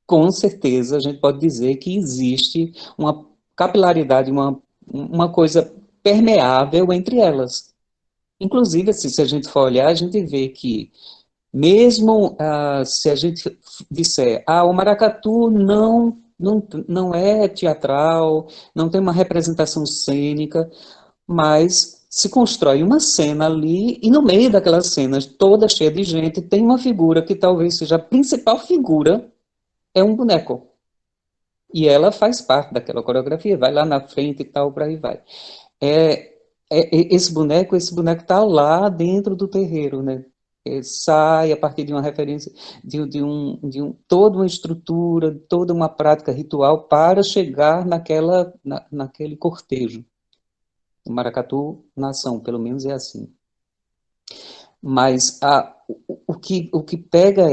Com certeza, a gente pode dizer que existe uma capilaridade, uma coisa permeável entre elas. Inclusive, se a gente for olhar, a gente vê que, mesmo se a gente disser, o maracatu não é teatral, não tem uma representação cênica, mas se constrói uma cena ali, e no meio daquela cena, toda cheia de gente, tem uma figura que talvez seja a principal figura, é um boneco. E ela faz parte daquela coreografia, vai lá na frente e tal, por aí vai. Esse boneco está lá dentro do terreiro, né? Sai a partir de uma referência, toda uma estrutura, toda uma prática ritual para chegar naquele cortejo. O maracatu, nação, pelo menos é assim. Mas o que pega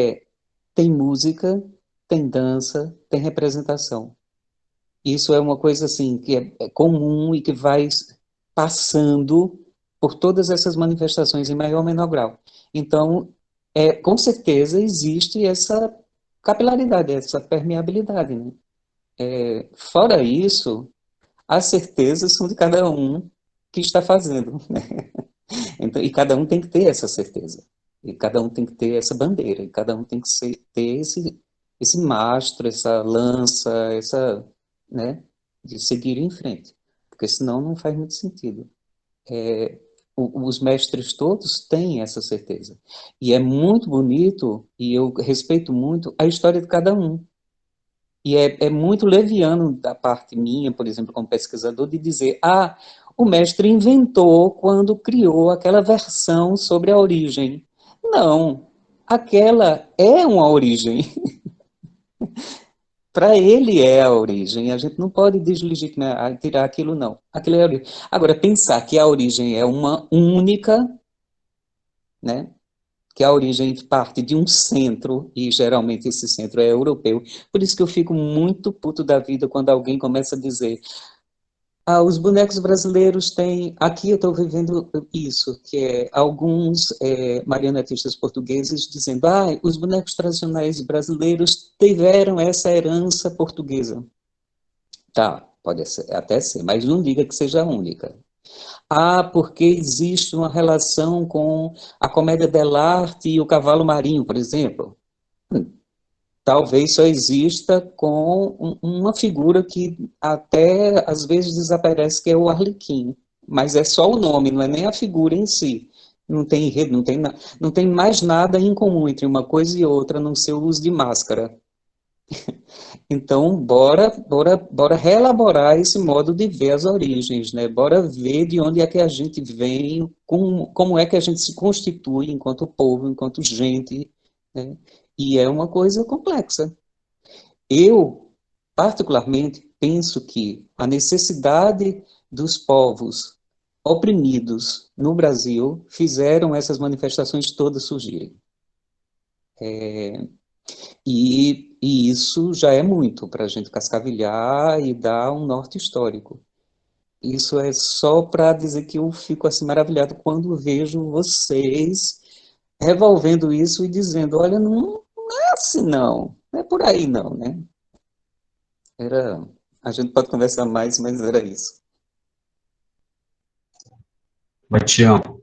tem música, tem dança, tem representação. Isso é uma coisa assim, que é comum e que vai passando por todas essas manifestações em maior ou menor grau. Então, com certeza existe essa capilaridade, essa permeabilidade, né? Fora isso, as certezas são de cada um que está fazendo, né? Então, e cada um tem que ter essa certeza, e cada um tem que ter essa bandeira, e cada um tem que ter esse mastro, essa lança, né, de seguir em frente, porque senão não faz muito sentido. Os mestres todos têm essa certeza, e é muito bonito, e eu respeito muito a história de cada um, e é muito leviano da parte minha, por exemplo, como pesquisador, de dizer, o mestre inventou quando criou aquela versão sobre a origem. Não, aquela é uma origem. Para ele é a origem, a gente não pode deslegitimar, tirar aquilo, não. Aquilo é a origem. Agora, pensar que a origem é uma única, né? que a origem parte de um centro, e geralmente esse centro é europeu. Por isso que eu fico muito puto da vida quando alguém começa a dizer: ah, os bonecos brasileiros têm... Aqui eu estou vivendo isso, que é alguns marionetistas portugueses dizendo: ah, os bonecos tradicionais brasileiros tiveram essa herança portuguesa. Tá, pode ser, até ser, mas não diga que seja a única. Ah, porque existe uma relação com a comédia dell'arte e o cavalo marinho, por exemplo. Talvez só exista com uma figura que até às vezes desaparece, que é o Arlequim. Mas é só o nome, não é nem a figura em si. Não tem enredo, não tem mais nada em comum entre uma coisa e outra, a não ser o uso de máscara. Então, bora reelaborar esse modo de ver as origens, né? Bora ver de onde é que a gente vem, como é que a gente se constitui enquanto povo, enquanto gente, né? E é uma coisa complexa. Eu, particularmente, penso que a necessidade dos povos oprimidos no Brasil fizeram essas manifestações todas surgirem. E isso já é muito para a gente cascavilhar e dar um norte histórico. Isso é só para dizer que eu fico assim maravilhado quando vejo vocês revolvendo isso e dizendo: olha, não é assim não é por aí não, né? A gente pode conversar mais, mas era isso. Batião.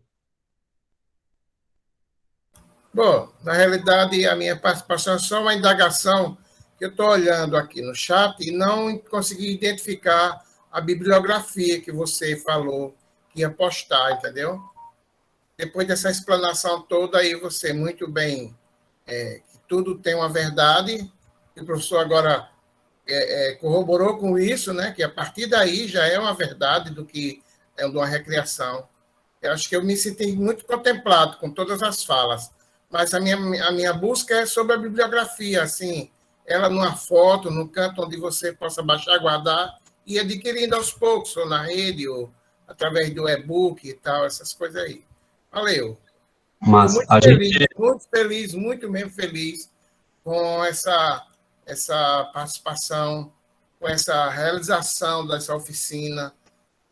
Bom, na realidade, a minha participação é só uma indagação que eu estou olhando aqui no chat e não consegui identificar a bibliografia que você falou que ia postar, entendeu? Depois dessa explanação toda, aí você muito bem, que tudo tem uma verdade, e o professor agora corroborou com isso, né? Que a partir daí já é uma verdade do que é uma recriação. Eu acho que eu me senti muito contemplado com todas as falas, mas a minha busca é sobre a bibliografia, assim, ela numa foto, num canto onde você possa baixar, guardar e ir adquirindo aos poucos, ou na rede, ou através do e-book e tal, essas coisas aí. Valeu. Mas Estou a gente... muito feliz, muito mesmo feliz com essa participação, com essa realização dessa oficina,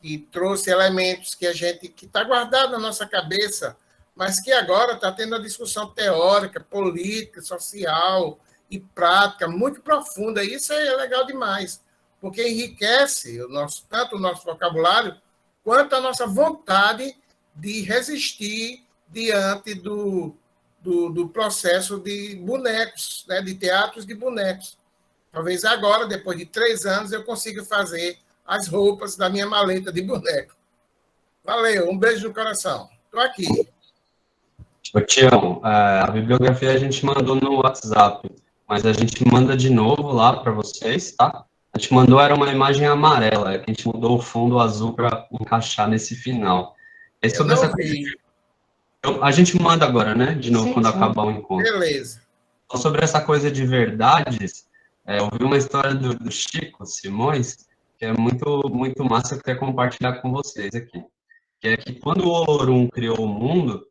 que trouxe elementos que está guardado na nossa cabeça, mas que agora está tendo uma discussão teórica, política, social e prática muito profunda. E isso é legal demais, porque enriquece tanto o nosso vocabulário quanto a nossa vontade de resistir diante do processo de bonecos, né, de teatros de bonecos. Talvez agora, depois de 3 anos, eu consiga fazer as roupas da minha maleta de boneco. Valeu, um beijo no coração. Estou aqui. Tião, a bibliografia a gente mandou no WhatsApp, mas a gente manda de novo lá para vocês, tá? A gente mandou, era uma imagem amarela, que a gente mudou o fundo azul para encaixar nesse final. E sobre essa coisa, a gente manda agora, né? De novo, quando acabar o encontro. Beleza. Então, sobre essa coisa de verdades, eu vi uma história do Chico Simões, que é muito massa, que eu quero compartilhar com vocês aqui. Que é que quando o Olorum criou o mundo,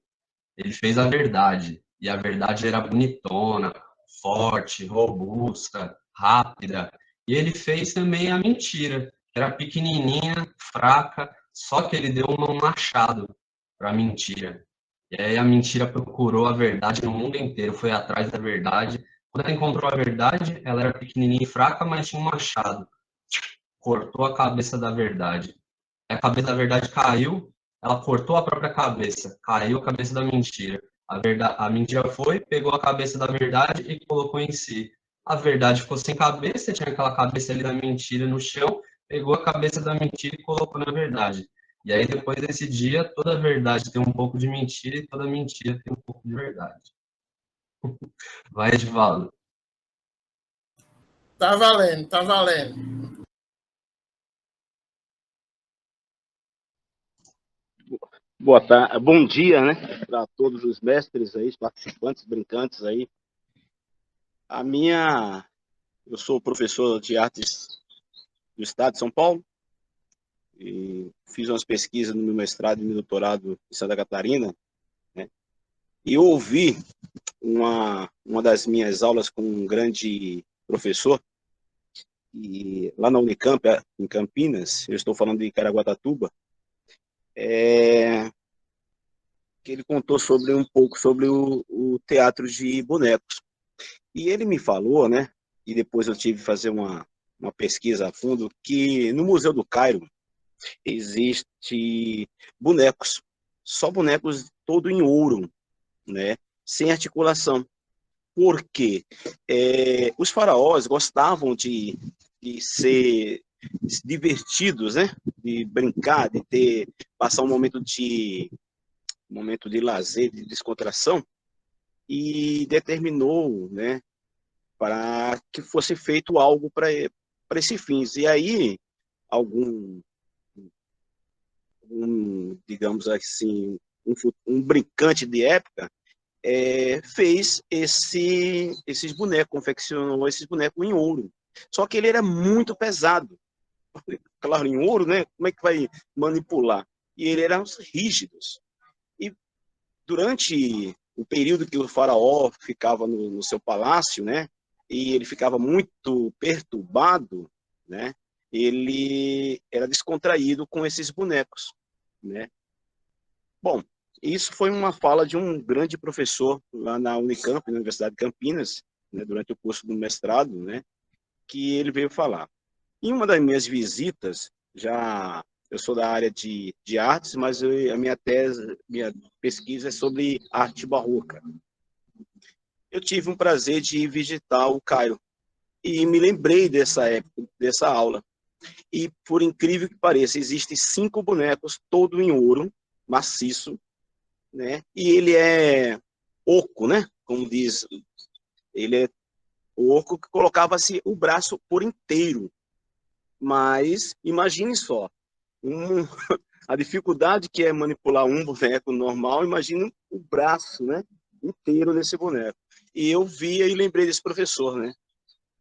ele fez a verdade. E a verdade era bonitona, forte, robusta, rápida. E ele fez também a mentira, que era pequenininha, fraca, só que ele deu um machado para a mentira. E aí a mentira procurou a verdade no mundo inteiro, foi atrás da verdade. Quando ela encontrou a verdade, ela era pequenininha e fraca, mas tinha um machado. Cortou a cabeça da verdade. A cabeça da verdade caiu, ela cortou a própria cabeça, caiu a cabeça da mentira. A mentira foi, pegou a cabeça da verdade e colocou em si. A verdade ficou sem cabeça, tinha aquela cabeça ali da mentira no chão, pegou a cabeça da mentira e colocou na verdade. E aí, depois desse dia, toda verdade tem um pouco de mentira e toda mentira tem um pouco de verdade. Vai, Edvaldo. Tá valendo, tá valendo. Boa tarde, bom dia, né, para todos os mestres aí, os participantes, brincantes aí. Eu sou professor de artes do estado de São Paulo e fiz umas pesquisas no meu mestrado e meu doutorado em Santa Catarina, né, E eu ouvi uma das minhas aulas com um grande professor, e lá na Unicamp, em Campinas, eu estou falando de Caraguatatuba, que ele contou um pouco sobre o teatro de bonecos. E ele me falou, né, e depois eu tive que fazer uma pesquisa a fundo, que no Museu do Cairo existe bonecos, só bonecos todo em ouro, né, sem articulação. Porque os faraós gostavam de ser divertidos, né, de brincar, de passar um momento de lazer, de descontração, e determinou, né, para que fosse feito algo para esse fins. E aí, digamos assim, um brincante de época fez esses bonecos, confeccionou esses bonecos em ouro. Só que ele era muito pesado. Claro, em ouro, né? Como é que vai manipular? E ele era rígidos. E durante o período que o faraó ficava no seu palácio, né? E ele ficava muito perturbado, né? Ele era descontraído com esses bonecos, né? Bom, isso foi uma fala de um grande professor lá na Unicamp, na Universidade de Campinas, né, durante o curso do mestrado, né, que ele veio falar. Em uma das minhas visitas, eu sou da área de artes, mas a minha pesquisa é sobre arte barroca. Eu tive um prazer de visitar o Cairo e me lembrei dessa aula. E, por incrível que pareça, existem 5 bonecos, todo em ouro, maciço, né? E ele é oco, né? Como diz, ele é oco que colocava-se o braço por inteiro. Mas imagine só, a dificuldade que é manipular um boneco normal, imagine o braço, né, inteiro desse boneco. E eu via e lembrei desse professor, né?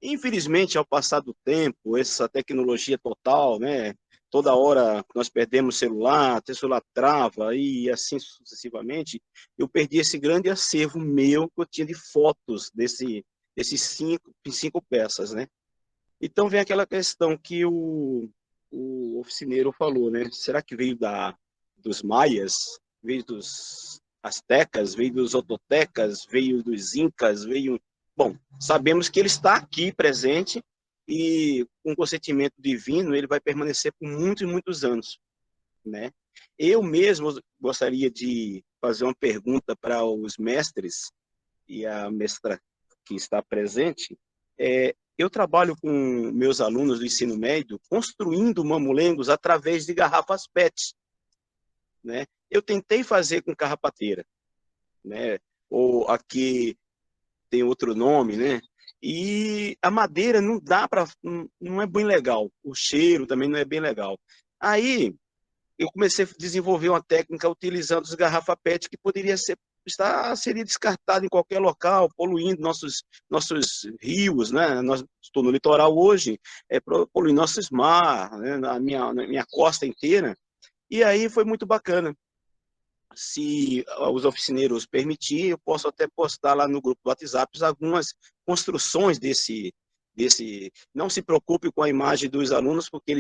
Infelizmente, ao passar do tempo, essa tecnologia total, né, toda hora nós perdemos celular, o celular trava e assim sucessivamente, eu perdi esse grande acervo meu que eu tinha de fotos desses cinco peças, né? Então vem aquela questão que o oficineiro falou, né? Será que veio dos maias, veio dos astecas, veio dos ototecas, veio dos incas, veio... Bom, sabemos que ele está aqui presente e com consentimento divino ele vai permanecer por muitos e muitos anos, né? Eu mesmo gostaria de fazer uma pergunta para os mestres e a mestra que está presente. Eu trabalho com meus alunos do ensino médio construindo mamulengos através de garrafas PET, né? Eu tentei fazer com carrapateira, né? Ou aqui tem outro nome, né? E a madeira não dá para, não é bem legal. O cheiro também não é bem legal. Aí eu comecei a desenvolver uma técnica utilizando os garrafa PET que seria descartado em qualquer local, poluindo nossos rios, né? Estou no litoral hoje, poluindo nossos mar, né? na minha costa inteira. E aí foi muito bacana. Se os oficineiros permitirem, eu posso até postar lá no grupo do WhatsApp algumas construções desse... Não se preocupe com a imagem dos alunos, porque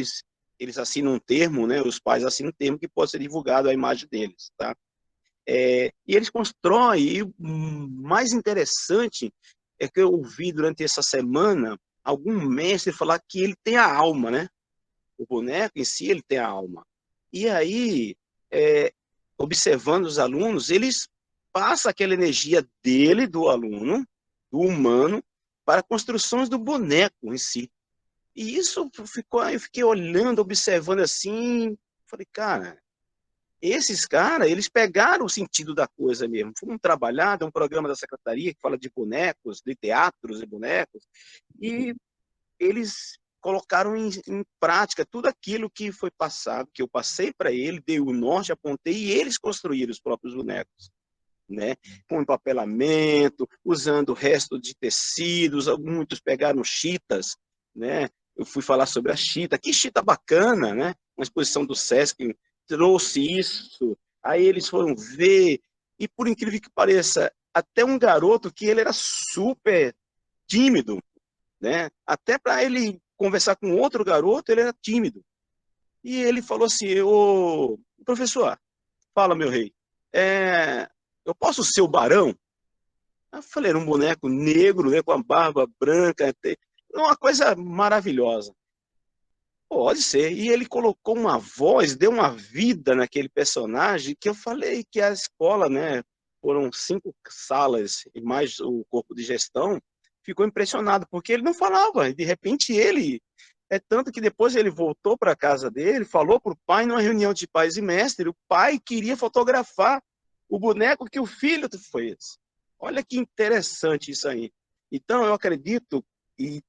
eles assinam um termo, né? Os pais assinam um termo que pode ser divulgado a imagem deles, tá? E eles constroem, e o mais interessante é que eu ouvi durante essa semana algum mestre falar que ele tem a alma, né? O boneco em si, ele tem a alma. E aí, observando os alunos, eles passam aquela energia dele, do aluno, do humano, para construções do boneco em si. E isso eu fiquei olhando, observando assim, falei, cara, esses caras, eles pegaram o sentido da coisa mesmo. Foram trabalhar, um programa da secretaria que fala de bonecos, de teatros e bonecos, e eles colocaram em prática tudo aquilo que foi passado, que eu passei para ele, dei o norte, apontei, e eles construíram os próprios bonecos, né? Com empapelamento, usando o resto de tecidos, muitos pegaram chitas, né? Eu fui falar sobre a chita, que chita bacana, né? Uma exposição do Sesc trouxe isso, aí eles foram ver, E por incrível que pareça, até um garoto que ele era super tímido, né? Até para ele conversar com outro garoto, ele era tímido. E ele falou assim: ô, professor, fala, meu rei, eu posso ser o Barão? Eu falei: era um boneco negro, né, com a barba branca, uma coisa maravilhosa. Pode ser. E ele colocou uma voz, deu uma vida naquele personagem, que eu falei que a escola, né, foram 5 salas e mais o corpo de gestão, ficou impressionado, porque ele não falava. De repente ele... É tanto que depois ele voltou para a casa dele, falou para o pai, numa reunião de pais e mestres, o pai queria fotografar o boneco que o filho fez. Olha que interessante isso aí. Então eu acredito e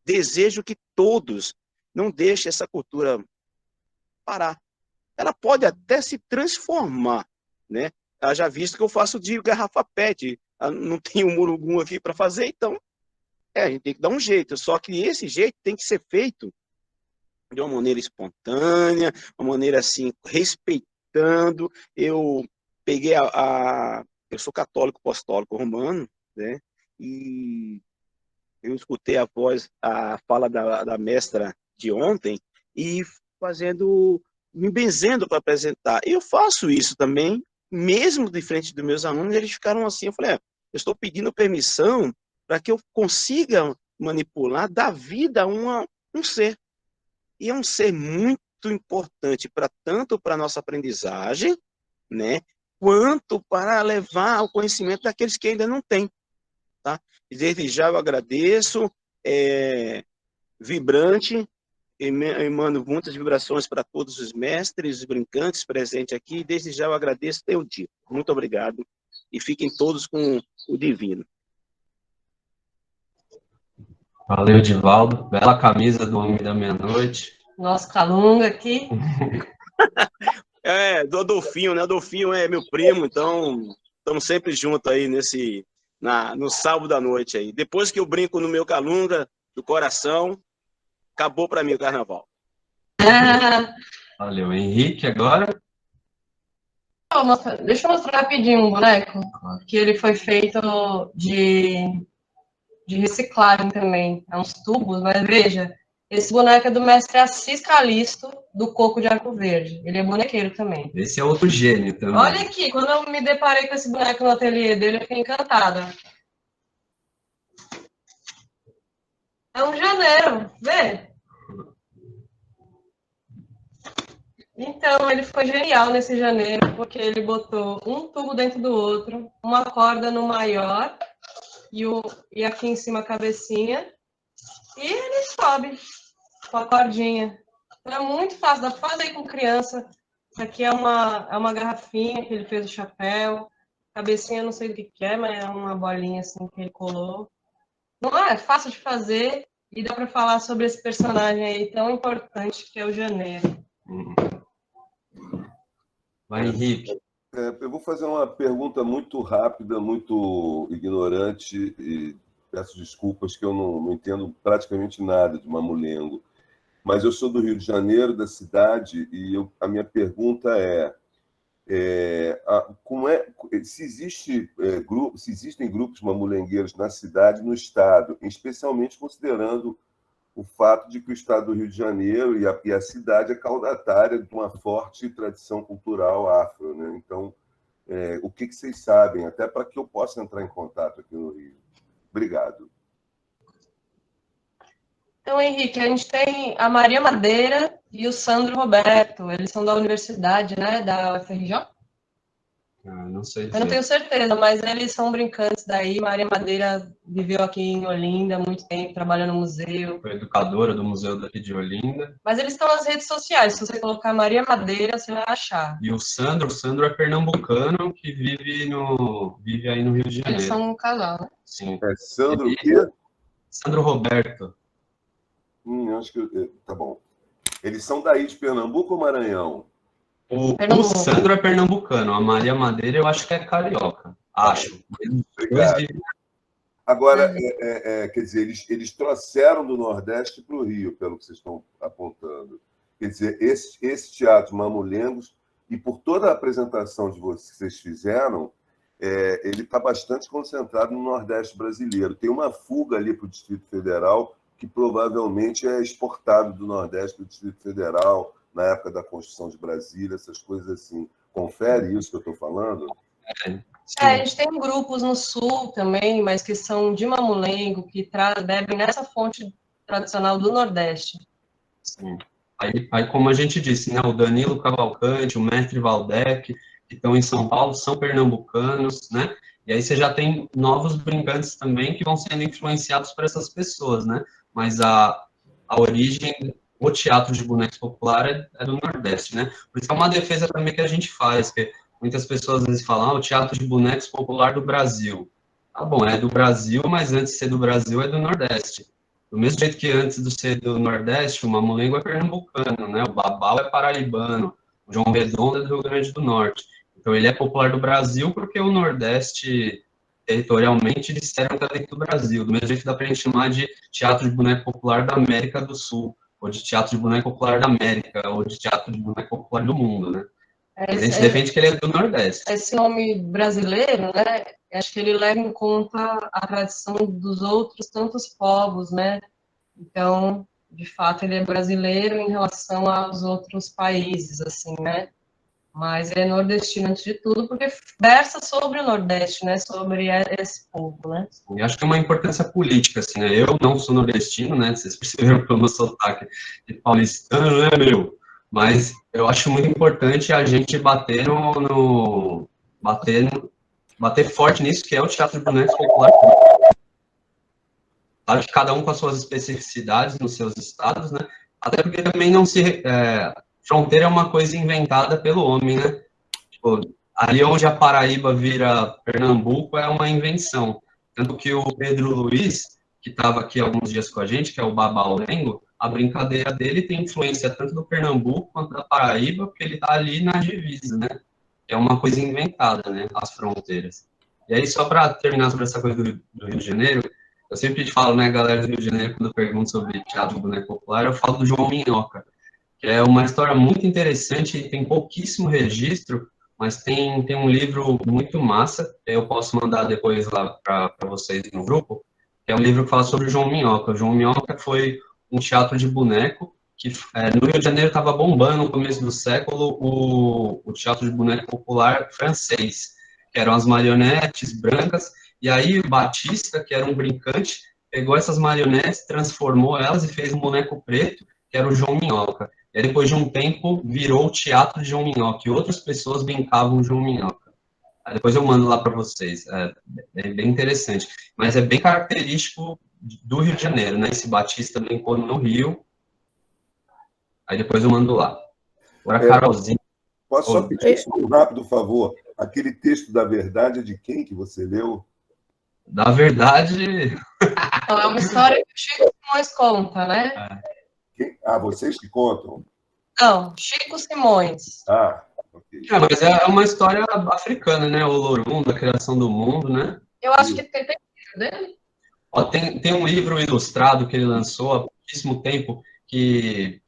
desejo que todos não deixem essa cultura parar. Ela pode até se transformar, né? Já visto que eu faço de garrafa PET, não tenho um murugum aqui para fazer, então a gente tem que dar um jeito. Só que esse jeito tem que ser feito de uma maneira espontânea, uma maneira assim, respeitando. Eu peguei eu sou católico apostólico romano, né? E eu escutei a fala da mestra de ontem e me benzendo para apresentar. Eu faço isso também, mesmo de frente dos meus alunos, eles ficaram assim, eu falei: eu estou pedindo permissão para que eu consiga manipular, dar vida a um ser. E é um ser muito importante tanto para a nossa aprendizagem, né, quanto para levar ao conhecimento daqueles que ainda não têm. Tá? Desde já eu agradeço, vibrante, emano muitas vibrações para todos os mestres, os brincantes presentes aqui. Desde já eu agradeço teu dito. Muito obrigado. E fiquem todos com o divino. Valeu, Divaldo. Bela camisa do Homem da Meia-Noite. Nosso Calunga aqui. Do Adolfinho, né? Adolfinho é meu primo, então estamos sempre juntos aí no sábado à noite aí. Depois que eu brinco no meu Calunga, do coração, acabou para mim o carnaval. Valeu, Henrique, agora. Deixa eu mostrar rapidinho um boneco, que ele foi feito de reciclagem também. É uns tubos, mas veja, esse boneco é do mestre Assis Calisto, do Coco de Arco Verde. Ele é bonequeiro também. Esse é outro gênio também. Olha aqui, quando eu me deparei com esse boneco no ateliê dele, eu fiquei encantada. É um janeiro, vê? Então, ele foi genial nesse janeiro, porque ele botou um tubo dentro do outro, uma corda no maior, e aqui em cima a cabecinha, e ele sobe com a cordinha. Então, é muito fácil, dá para fazer com criança. Aqui é uma garrafinha que ele fez o chapéu, cabecinha não sei do que é, mas é uma bolinha assim que ele colou. Não é fácil de fazer, e dá para falar sobre esse personagem aí tão importante que é o Janeiro. Vai, Henrique. Eu vou fazer uma pergunta muito rápida, muito ignorante, e peço desculpas que eu não entendo praticamente nada de mamulengo. Mas eu sou do Rio de Janeiro, da cidade, e a minha pergunta se existem grupos mamulengueiros na cidade e no estado, especialmente considerando o fato de que o estado do Rio de Janeiro e a cidade é caudatária de uma forte tradição cultural afro, né? Então, o que vocês sabem, até para que eu possa entrar em contato aqui no Rio? Obrigado. Então, Henrique, a gente tem a Maria Madeira e o Sandro Roberto. Eles são da universidade, né? Da UFRJ? Não sei dizer. Eu não tenho certeza, mas eles são brincantes daí. Maria Madeira viveu aqui em Olinda há muito tempo, trabalha no museu. Foi educadora do museu daqui de Olinda. Mas eles estão nas redes sociais. Se você colocar Maria Madeira, você vai achar. E o Sandro é pernambucano que vive aí no Rio de Janeiro. Eles são um casal, né? Sim. É Sandro o quê? Sandro Roberto. Acho que... Tá bom. Eles são daí de Pernambuco ou Maranhão? O Sandro é pernambucano, a Maria Madeira eu acho que é carioca. Acho. Agora, quer dizer, eles trouxeram do Nordeste para o Rio, pelo que vocês estão apontando. Quer dizer, esse teatro Mamulengos e por toda a apresentação de vocês que vocês fizeram, ele está bastante concentrado no Nordeste brasileiro. Tem uma fuga ali para o Distrito Federal, que provavelmente é exportado do Nordeste para o Distrito Federal, na época da construção de Brasília, essas coisas assim. Confere isso que eu estou falando? A gente tem grupos no Sul também, mas que são de mamulengo, que bebem nessa fonte tradicional do Nordeste. Sim. Aí, como a gente disse, né, o Danilo Cavalcante, o Mestre Valdec, que estão em São Paulo, são pernambucanos, né? E aí você já tem novos brincantes também que vão sendo influenciados por essas pessoas, né? Mas a origem, o teatro de bonecos popular é do Nordeste, né? Por isso é uma defesa também que a gente faz, que muitas pessoas às vezes falam, o teatro de bonecos popular do Brasil. Tá bom, é do Brasil, mas antes de ser do Brasil é do Nordeste. Do mesmo jeito que antes de ser do Nordeste, o mamulengo é pernambucano, né? O babau é paraibano, o João Redondo é do Rio Grande do Norte. Então ele é popular do Brasil porque o Nordeste, territorialmente, disseram que é dentro do Brasil. Do mesmo jeito que dá pra gente chamar de teatro de boneco popular da América do Sul, ou de teatro de boneco popular da América, ou de teatro de boneco popular do mundo, né? A gente defende que ele é do Nordeste. Esse nome brasileiro, né, acho que ele leva em conta a tradição dos outros tantos povos, né? Então, de fato, ele é brasileiro em relação aos outros países, assim, né? Mas ele é nordestino antes de tudo, porque versa sobre o Nordeste, né? Sobre esse povo, né? Eu acho que é uma importância política, assim, né? Eu não sou nordestino, né? Vocês perceberam pelo meu sotaque de paulistano, né, meu? Mas eu acho muito importante a gente bater bater forte nisso, que é o teatro de bonecos popular. Claro que cada um com as suas especificidades nos seus estados, né? Até porque também não se... fronteira é uma coisa inventada pelo homem, né? Tipo, ali onde a Paraíba vira Pernambuco é uma invenção. Tanto que o Pedro Luiz, que estava aqui alguns dias com a gente, que é o Babalengo, a brincadeira dele tem influência tanto do Pernambuco quanto da Paraíba, porque ele está ali na divisa, né? É uma coisa inventada, né? As fronteiras. E aí, só para terminar sobre essa coisa do Rio de Janeiro, eu sempre falo, né, galera do Rio de Janeiro, quando eu pergunto sobre teatro do boneco popular, eu falo do João Minhoca, que é uma história muito interessante, tem pouquíssimo registro, mas tem um livro muito massa, que eu posso mandar depois lá para vocês no grupo, que é um livro que fala sobre o João Minhoca. O João Minhoca foi um teatro de boneco que no Rio de Janeiro estava bombando no começo do século o teatro de boneco popular francês, que eram as marionetes brancas, e aí o Batista, que era um brincante, pegou essas marionetes, transformou elas e fez um boneco preto, que era o João Minhoca. E aí, depois de um tempo, virou o teatro de João Minhoca, e outras pessoas brincavam João Minhoca. Aí depois eu mando lá para vocês, é bem interessante. Mas é bem característico do Rio de Janeiro, né? Esse Batista brincou no Rio, aí depois eu mando lá. Agora, Carolzinha... Posso só pedir um rápido favor? Aquele texto da verdade é de quem que você leu? Da verdade... Então, é uma história que o Chico Simões conta, né? Vocês que contam? Não, Chico Simões. Ok. Mas é uma história africana, né? O Olorum, da criação do mundo, né? Eu acho que tem livro dele. Ó, tem um livro ilustrado que ele lançou há pouquíssimo tempo, que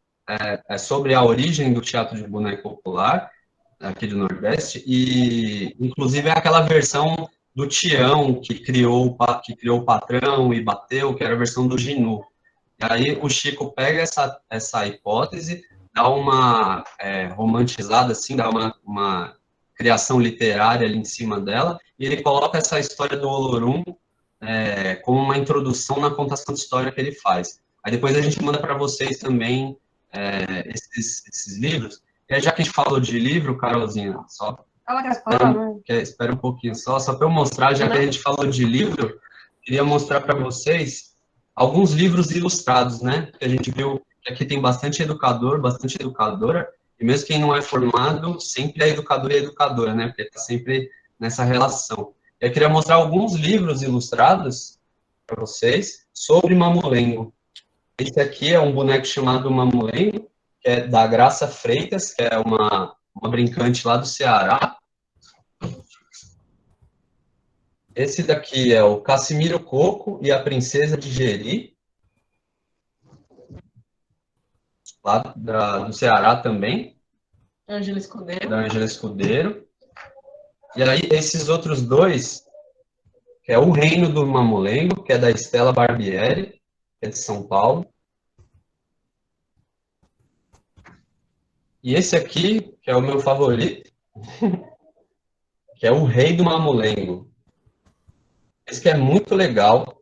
é sobre a origem do teatro de boneco popular, aqui do Nordeste, e inclusive é aquela versão do Tião, que criou o Patrão e bateu, que era a versão do Ginu. E aí o Chico pega essa hipótese, dá uma romantizada, assim, dá uma criação literária ali em cima dela, e ele coloca essa história do Olorum como uma introdução na contação de história que ele faz. Aí depois a gente manda para vocês também esses livros. E aí, já que a gente falou de livro, Carolzinha, espera um pouquinho só para eu mostrar, já que a gente falou de livro, queria mostrar para vocês alguns livros ilustrados, né? Que a gente viu que aqui tem bastante educador, bastante educadora, e mesmo quem não é formado, sempre é educador e educadora, né? Porque está sempre nessa relação. Eu queria mostrar alguns livros ilustrados para vocês sobre mamulengo. Esse aqui é um boneco chamado Mamulengo, que é da Graça Freitas, que é uma brincante lá do Ceará. Esse daqui é o Cassimiro Coco e a Princesa de Jeri, lá do Ceará também. Ângela Escudeiro. Da Ângela Escudeiro. E aí, esses outros dois, que é O Reino do Mamulengo, que é da Estela Barbieri, que é de São Paulo. E esse aqui, que é o meu favorito, que é O Rei do Mamulengo. Esse que é muito legal.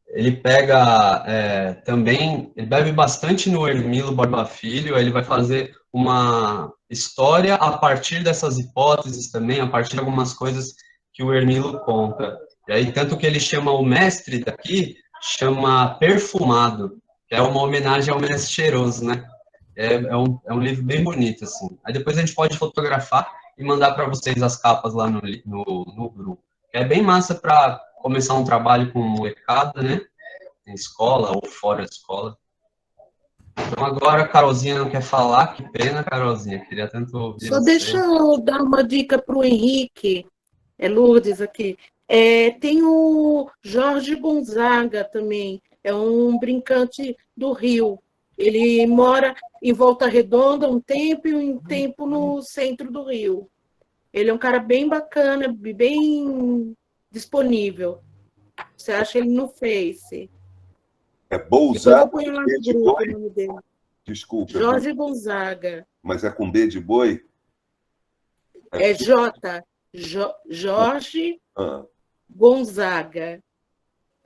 Ele pega também, ele bebe bastante no Hermilo Borba Filho, ele vai fazer uma história a partir dessas hipóteses também, a partir de algumas coisas que o Hermilo conta. E aí, tanto que ele chama o mestre daqui, chama Perfumado, que é uma homenagem ao mestre cheiroso, né? É um livro bem bonito, assim. Aí depois a gente pode fotografar e mandar para vocês as capas lá no grupo. É bem massa para começar um trabalho com molecada, né? Em escola ou fora da escola. Então agora a Carolzinha não quer falar, que pena, Carolzinha, queria tanto ouvir Só você. deixa eu dar uma dica para o Henrique, Lourdes aqui. Tem o Jorge Gonzaga também, é um brincante do Rio. Ele mora em Volta Redonda um tempo e um tempo no centro do Rio. Ele é um cara bem bacana, bem disponível. Você acha ele no Face? É Bolzaga? Eu vou pôr lá no grupo o nome dele. Desculpa. Jorge Gonzaga. Mas é com D de boi? É Jorge Gonzaga.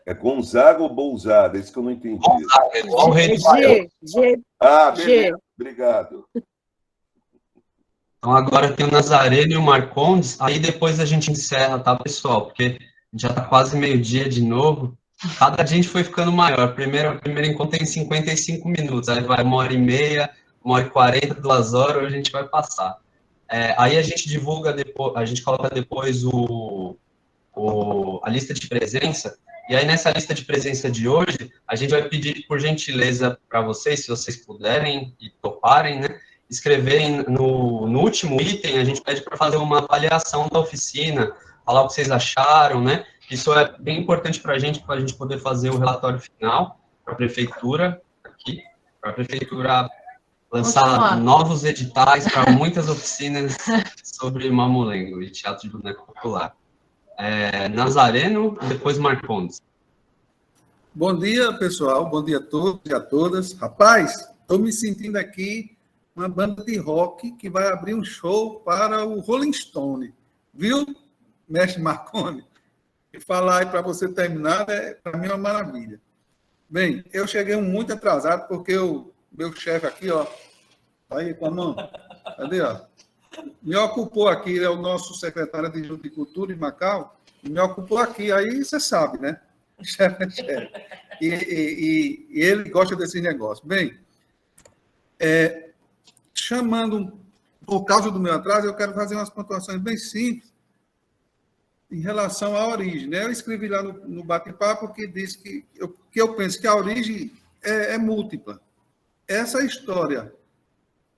É Gonzaga ou Bolzada? Isso que eu não entendi. Gonzaga, igual o rei do Baião. Beleza. Obrigado. Então agora tem o Nazareno e o Marcondes, aí depois a gente encerra, tá, pessoal? Porque já tá quase meio-dia de novo. Cada dia a gente foi ficando maior. Primeiro encontro tem 55 minutos, aí vai 1h30, 1h40, 2 horas, hoje a gente vai passar. Aí a gente divulga depois, a gente coloca depois a lista de presença, e aí nessa lista de presença de hoje, a gente vai pedir por gentileza para vocês, se vocês puderem e toparem, né, escreverem no último item, a gente pede para fazer uma avaliação da oficina, falar o que vocês acharam, né? Isso é bem importante para a gente poder fazer o relatório final para a prefeitura, aqui, para a prefeitura lançar novos editais para muitas oficinas sobre Mamulengo e teatro de boneco popular. Nazareno, depois Marcondes. Bom dia, pessoal. Bom dia a todos e a todas. Rapaz, estou me sentindo aqui uma banda de rock que vai abrir um show para o Rolling Stone. Viu, mestre Marconi? E falar aí para você terminar, para mim, é uma maravilha. Bem, eu cheguei muito atrasado, porque o meu chefe aqui, ó, aí com a mão, cadê, ó? Me ocupou aqui, ele é o nosso secretário de Cultura em Macau, e me ocupou aqui, aí você sabe, né? Chefe é chefe. E ele gosta desse negócio. Bem, chamando, por causa do meu atraso, eu quero fazer umas pontuações bem simples em relação à origem, né? Eu escrevi lá no bate-papo que diz que eu penso que a origem é múltipla. Essa história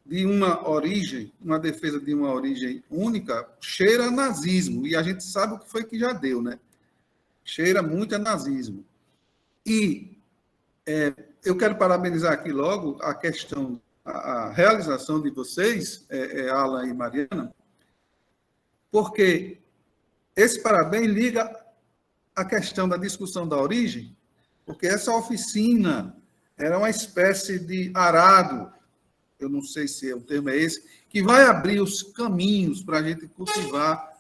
de uma origem, uma defesa de uma origem única, cheira a nazismo, e a gente sabe o que foi que já deu, né? Cheira muito a nazismo. E eu quero parabenizar aqui logo a questão, a realização de vocês, Alan e Mariana, porque esse parabéns liga à questão da discussão da origem, porque essa oficina era uma espécie de arado, eu não sei se o termo é esse, que vai abrir os caminhos para a gente cultivar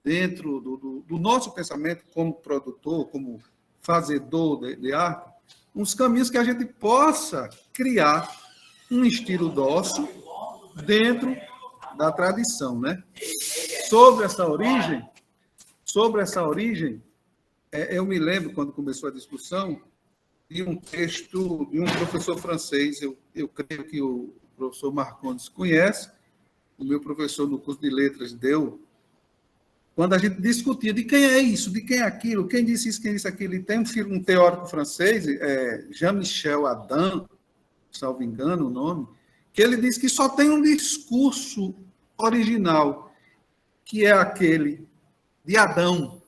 dentro do nosso pensamento como produtor, como fazedor de arte, uns caminhos que a gente possa criar um estilo nosso dentro da tradição, né? Sobre essa origem, eu me lembro, quando começou a discussão, de um texto de um professor francês, eu creio que o professor Marcondes conhece, o meu professor no curso de letras deu, quando a gente discutia de quem é isso, de quem é aquilo, quem disse isso, quem disse aquilo, e tem um teórico francês, Jean-Michel Adam, salvo engano o nome, que ele diz que só tem um discurso original, que é aquele de Adão,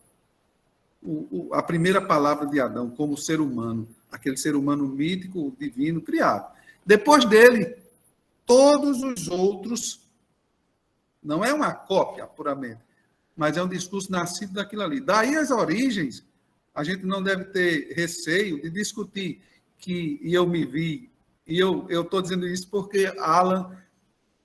a primeira palavra de Adão como ser humano, aquele ser humano mítico, divino, criado. Depois dele, todos os outros Não é uma cópia, puramente, mas é um discurso nascido daquilo ali. Daí as origens, a gente não deve ter receio de discutir e eu me vi, e eu estou dizendo isso porque Alan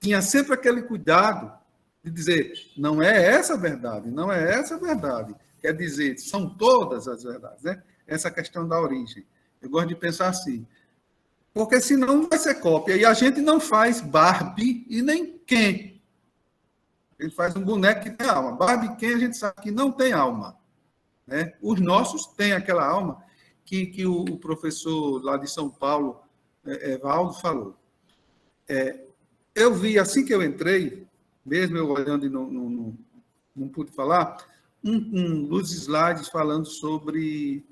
tinha sempre aquele cuidado de dizer, não é essa a verdade, não é essa a verdade. Quer dizer, são todas as verdades, né? Essa questão da origem. Eu gosto de pensar assim, porque senão vai ser cópia. E a gente não faz Barbie e nem Ken. A gente faz um boneco que tem alma. Barbie e Ken a gente sabe que não tem alma. Né? Os nossos têm aquela alma que o professor lá de São Paulo, Evaldo, falou. Eu vi, assim que eu entrei, mesmo eu olhando e não pude falar, um dos slides falando sobre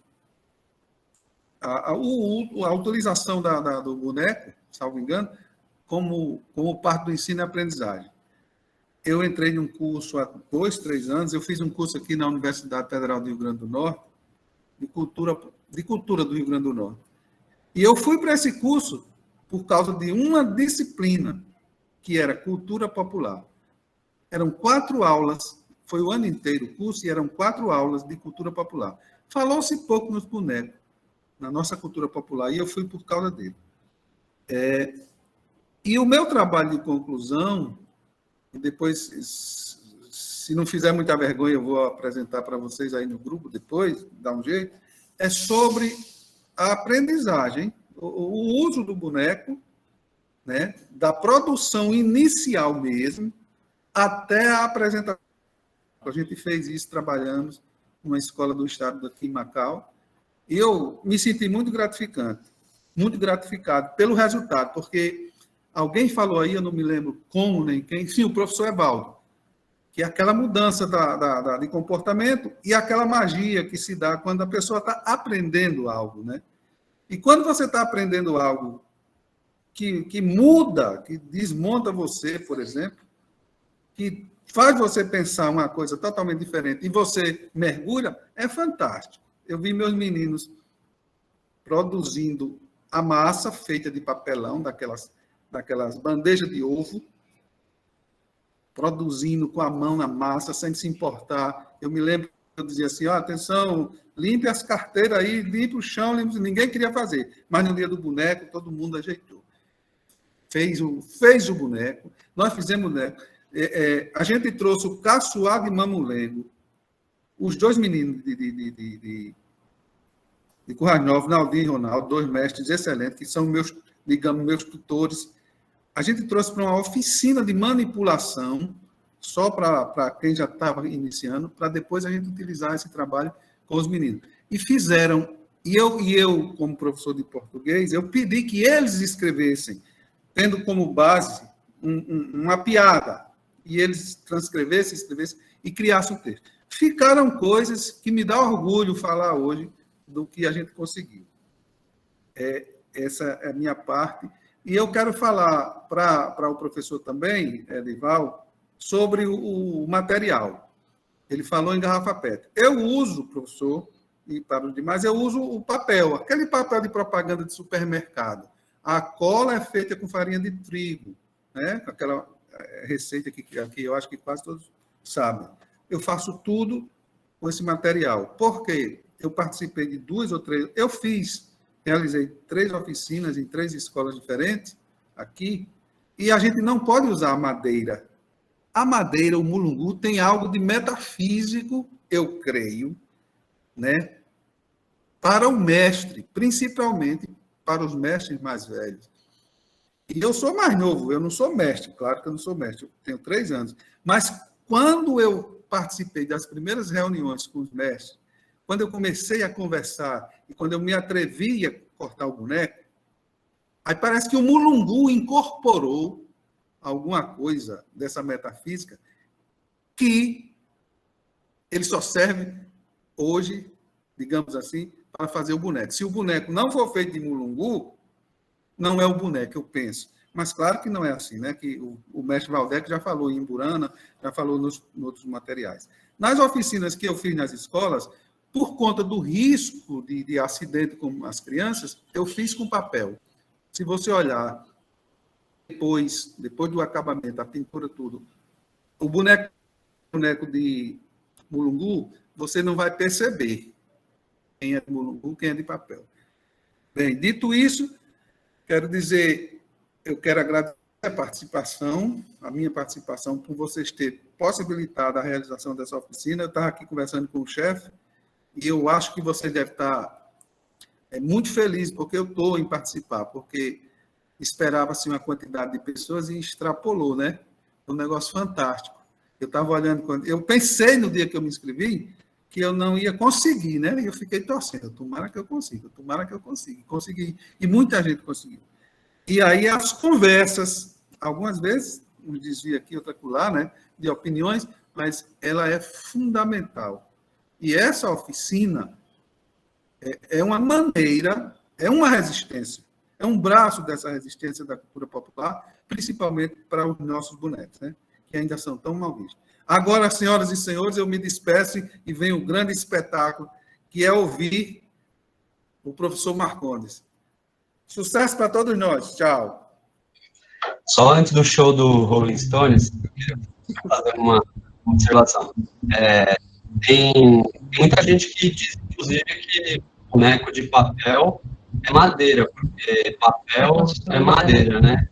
a utilização do boneco, salvo engano, como parte do ensino e aprendizagem. Eu entrei num curso há 2, 3 anos, eu fiz um curso aqui na Universidade Federal do Rio Grande do Norte, de cultura do Rio Grande do Norte. E eu fui para esse curso por causa de uma disciplina, que era cultura popular. Eram 4 aulas, foi o ano inteiro o curso, e eram 4 aulas de cultura popular. Falou-se pouco nos bonecos, na nossa cultura popular, e eu fui por causa dele. E o meu trabalho de conclusão, e depois, se não fizer muita vergonha, eu vou apresentar para vocês aí no grupo depois, dá um jeito, é sobre a aprendizagem, o uso do boneco, né, da produção inicial mesmo, até a apresentação. A gente fez isso, trabalhamos numa escola do estado daqui em Macau, e eu me senti muito gratificado pelo resultado, porque alguém falou aí, eu não me lembro como nem quem, sim, o professor Evaldo, que é aquela mudança de comportamento e aquela magia que se dá quando a pessoa está aprendendo algo, né? E quando você está aprendendo algo que muda, que desmonta você, por exemplo, que faz você pensar uma coisa totalmente diferente e você mergulha, é fantástico. Eu vi meus meninos produzindo a massa feita de papelão, daquelas bandejas de ovo, produzindo com a mão na massa, sem se importar. Eu me lembro que eu dizia assim, atenção, limpe as carteiras aí, limpe o chão, ninguém queria fazer. Mas no dia do boneco, todo mundo ajeitou. Fez o boneco, nós fizemos o boneco. A gente trouxe o Caçoar de Mamulengo, os 2 meninos de Currais Novos, Naldinho e Ronaldo, 2 mestres excelentes, que são meus tutores. A gente trouxe para uma oficina de manipulação, só para quem já estava iniciando, para depois a gente utilizar esse trabalho com os meninos. E fizeram, e eu, como professor de português, eu pedi que eles escrevessem, tendo como base uma piada, e eles transcrevessem, escrevessem e criassem um texto. Ficaram coisas que me dá orgulho falar hoje do que a gente conseguiu. Essa é a minha parte. E eu quero falar para o professor também, Edival, sobre o material. Ele falou em garrafa PET. Eu uso, professor, e para os demais, eu uso o papel, aquele papel de propaganda de supermercado. A cola é feita com farinha de trigo, né? Aquela receita que eu acho que quase todos sabem. Eu faço tudo com esse material. Por quê? Eu participei de 2 ou 3... realizei 3 oficinas em 3 escolas diferentes aqui, e a gente não pode usar a madeira. A madeira, o mulungu, tem algo de metafísico, eu creio, né? Para o mestre, principalmente para os mestres mais velhos. E eu sou mais novo, eu não sou mestre, claro que eu não sou mestre, eu tenho 3 anos. Mas quando eu participei das primeiras reuniões com os mestres, quando eu comecei a conversar e quando eu me atrevi a cortar o boneco, aí parece que o mulungu incorporou alguma coisa dessa metafísica que ele só serve hoje, digamos assim, para fazer o boneco. Se o boneco não for feito de mulungu, não é o boneco, eu penso. Mas claro que não é assim, né? Que o mestre Valdec já falou em Imburana, já falou nos outros materiais. Nas oficinas que eu fiz nas escolas, por conta do risco de acidente com as crianças, eu fiz com papel. Se você olhar, depois do acabamento, a pintura, tudo, o boneco de mulungu, você não vai perceber quem é de mulungu, quem é de papel. Bem, dito isso, quero dizer, eu quero agradecer a minha participação, por vocês terem possibilitado a realização dessa oficina. Eu estava aqui conversando com o chefe, e eu acho que você deve estar muito feliz, porque eu estou em participar, porque esperava-se uma quantidade de pessoas e extrapolou, né? Um negócio fantástico. Eu estava olhando, eu pensei no dia que eu me inscrevi, que eu não ia conseguir, né? E eu fiquei torcendo, tomara que eu consiga, tomara que eu consiga. Consegui, e muita gente conseguiu. E aí as conversas, algumas vezes, um desvio aqui, outro acolá, né? De opiniões, mas ela é fundamental. E essa oficina é uma maneira, é uma resistência, é um braço dessa resistência da cultura popular, principalmente para os nossos bonecos, né? Que ainda são tão mal vistos. Agora, senhoras e senhores, eu me despeço e vem o grande espetáculo, que é ouvir o professor Marcondes. Sucesso para todos nós. Tchau. Só antes do show do Rolling Stones, eu queria fazer uma observação. Tem muita gente que diz, inclusive, que boneco de papel é madeira, porque papel é madeira, né?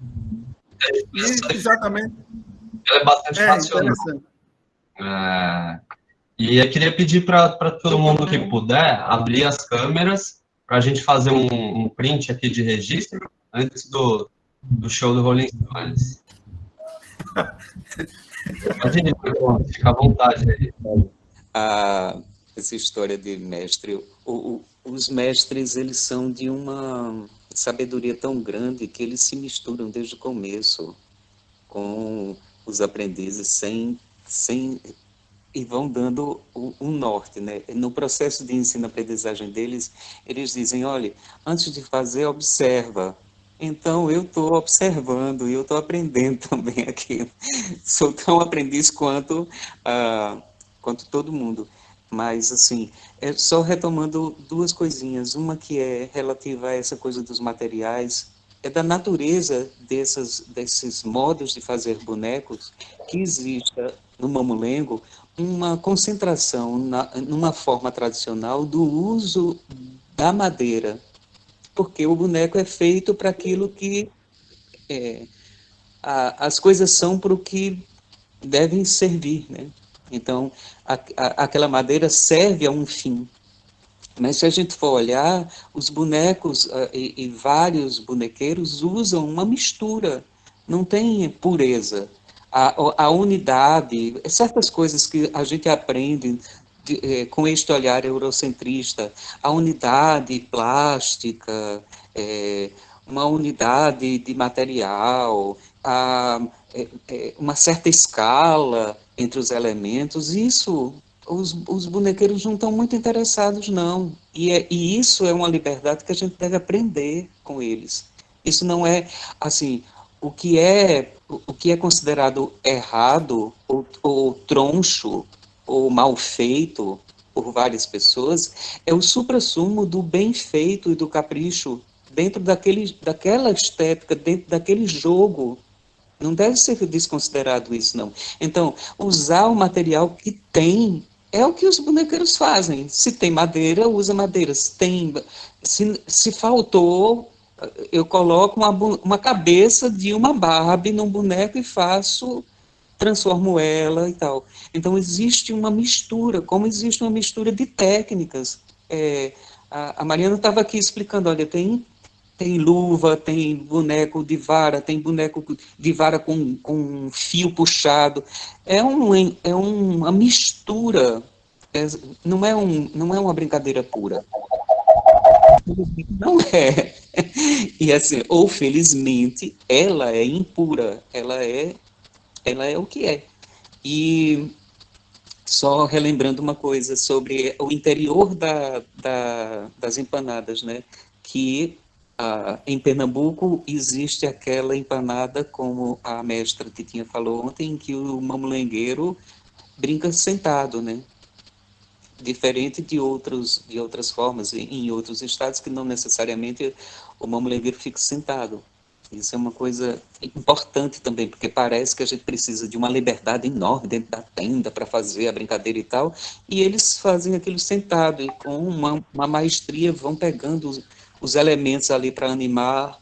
Exatamente. Ela é bastante racional. E eu queria pedir para todo mundo que puder abrir as câmeras para a gente fazer um print aqui de registro antes do show do Rolling Stones. Pode ir, fica à vontade aí. Essa história de mestre, os mestres, eles são de uma sabedoria tão grande que eles se misturam desde o começo com os aprendizes e vão dando um norte, né? No processo de ensino-aprendizagem deles, eles dizem, olha, antes de fazer, observa. Então, eu estou observando e eu estou aprendendo também aqui. Sou tão aprendiz quanto todo mundo. Mas, assim, só retomando duas coisinhas. Uma que é relativa a essa coisa dos materiais, é da natureza desses modos de fazer bonecos, que exista no mamulengo uma concentração numa forma tradicional do uso da madeira, porque o boneco é feito para aquilo que as coisas são para o que devem servir, né? Então, aquela madeira serve a um fim. Mas se a gente for olhar, os bonecos e vários bonequeiros usam uma mistura, não tem pureza. A unidade, certas coisas que a gente aprende com este olhar eurocentrista, a unidade plástica, uma unidade de material, uma certa escala entre os elementos, isso os bonequeiros não estão muito interessados, não. E isso é uma liberdade que a gente deve aprender com eles. Isso não é, assim, o que é considerado errado, ou troncho, ou mal feito por várias pessoas, é o suprassumo do bem feito e do capricho dentro daquela estética, dentro daquele jogo. Não deve ser desconsiderado isso, não. Então, usar o material que tem é o que os bonequeiros fazem. Se tem madeira, usa madeira. Se faltou, eu coloco uma cabeça de uma Barbie num boneco e transformo ela e tal. Então, existe uma mistura, como existe uma mistura de técnicas. A Mariana estava aqui explicando, olha, tem luva, tem boneco de vara, tem boneco de vara com fio puxado. É uma mistura, não é uma brincadeira pura. Não é. E assim, ou felizmente, ela é impura, ela é o que é. E só relembrando uma coisa sobre o interior das empanadas, né? Que em Pernambuco existe aquela empanada, como a mestra Titinha falou ontem, que o mamulengueiro brinca sentado, né? Diferente de outras formas, em outros estados, que não necessariamente o mamulengueiro fica sentado. Isso é uma coisa importante também, porque parece que a gente precisa de uma liberdade enorme dentro da tenda para fazer a brincadeira e tal, e eles fazem aquilo sentado, e com uma maestria vão pegando os elementos ali para animar,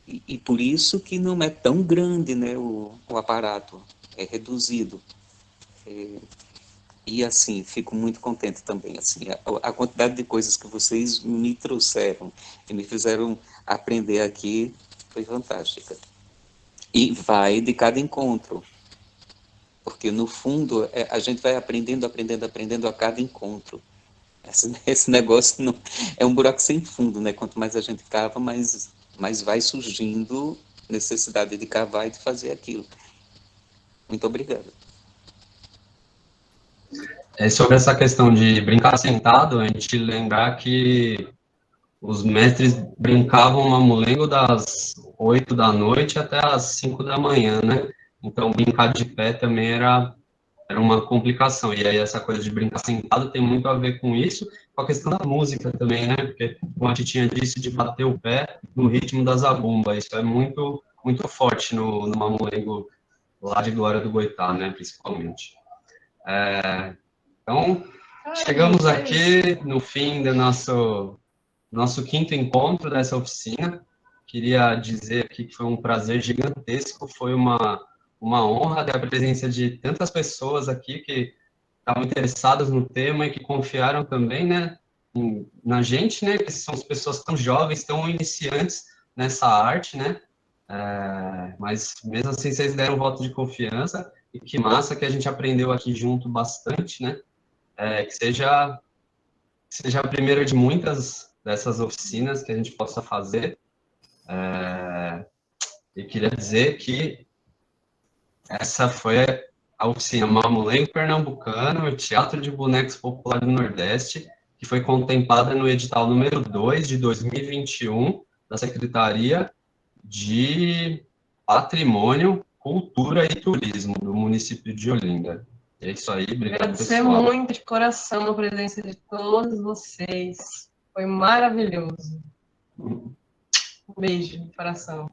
e por isso que não é tão grande, né, o aparato, é reduzido. E assim, fico muito contente também, assim, a quantidade de coisas que vocês me trouxeram e me fizeram aprender aqui foi fantástica. E vai de cada encontro, porque no fundo a gente vai aprendendo a cada encontro. Esse negócio não, é um buraco sem fundo, né? Quanto mais a gente cava, mais vai surgindo necessidade de cavar e de fazer aquilo. Muito obrigado. Sobre essa questão de brincar sentado, a gente lembrar que os mestres brincavam mamulengo das 8 da noite até as 5 da manhã, né? Então, brincar de pé também era uma complicação. E aí, essa coisa de brincar sentado tem muito a ver com isso, com a questão da música também, né? Porque, como a Titinha disse, de bater o pé no ritmo da zabumba. Isso é muito, muito forte no mamulengo lá de Glória do Goitá, né? Principalmente. Então, chegamos aqui no fim do nosso quinto encontro dessa oficina. Queria dizer aqui que foi um prazer gigantesco, foi uma honra ter a presença de tantas pessoas aqui que estavam interessadas no tema e que confiaram também, né, na gente, né, que são as pessoas tão jovens, tão iniciantes nessa arte, né, mas mesmo assim vocês deram um voto de confiança, e que massa que a gente aprendeu aqui junto bastante, né, que seja a primeira de muitas dessas oficinas que a gente possa fazer. E queria dizer que essa foi a oficina Mamulengo Pernambucano, o Teatro de Bonecos Popular do Nordeste, que foi contemplada no edital número 2 de 2021 da Secretaria de Patrimônio, Cultura e Turismo do município de Olinda. É isso aí, obrigado, Agradecer pessoal. muito de coração a presença de todos vocês. Foi maravilhoso. Um beijo no coração.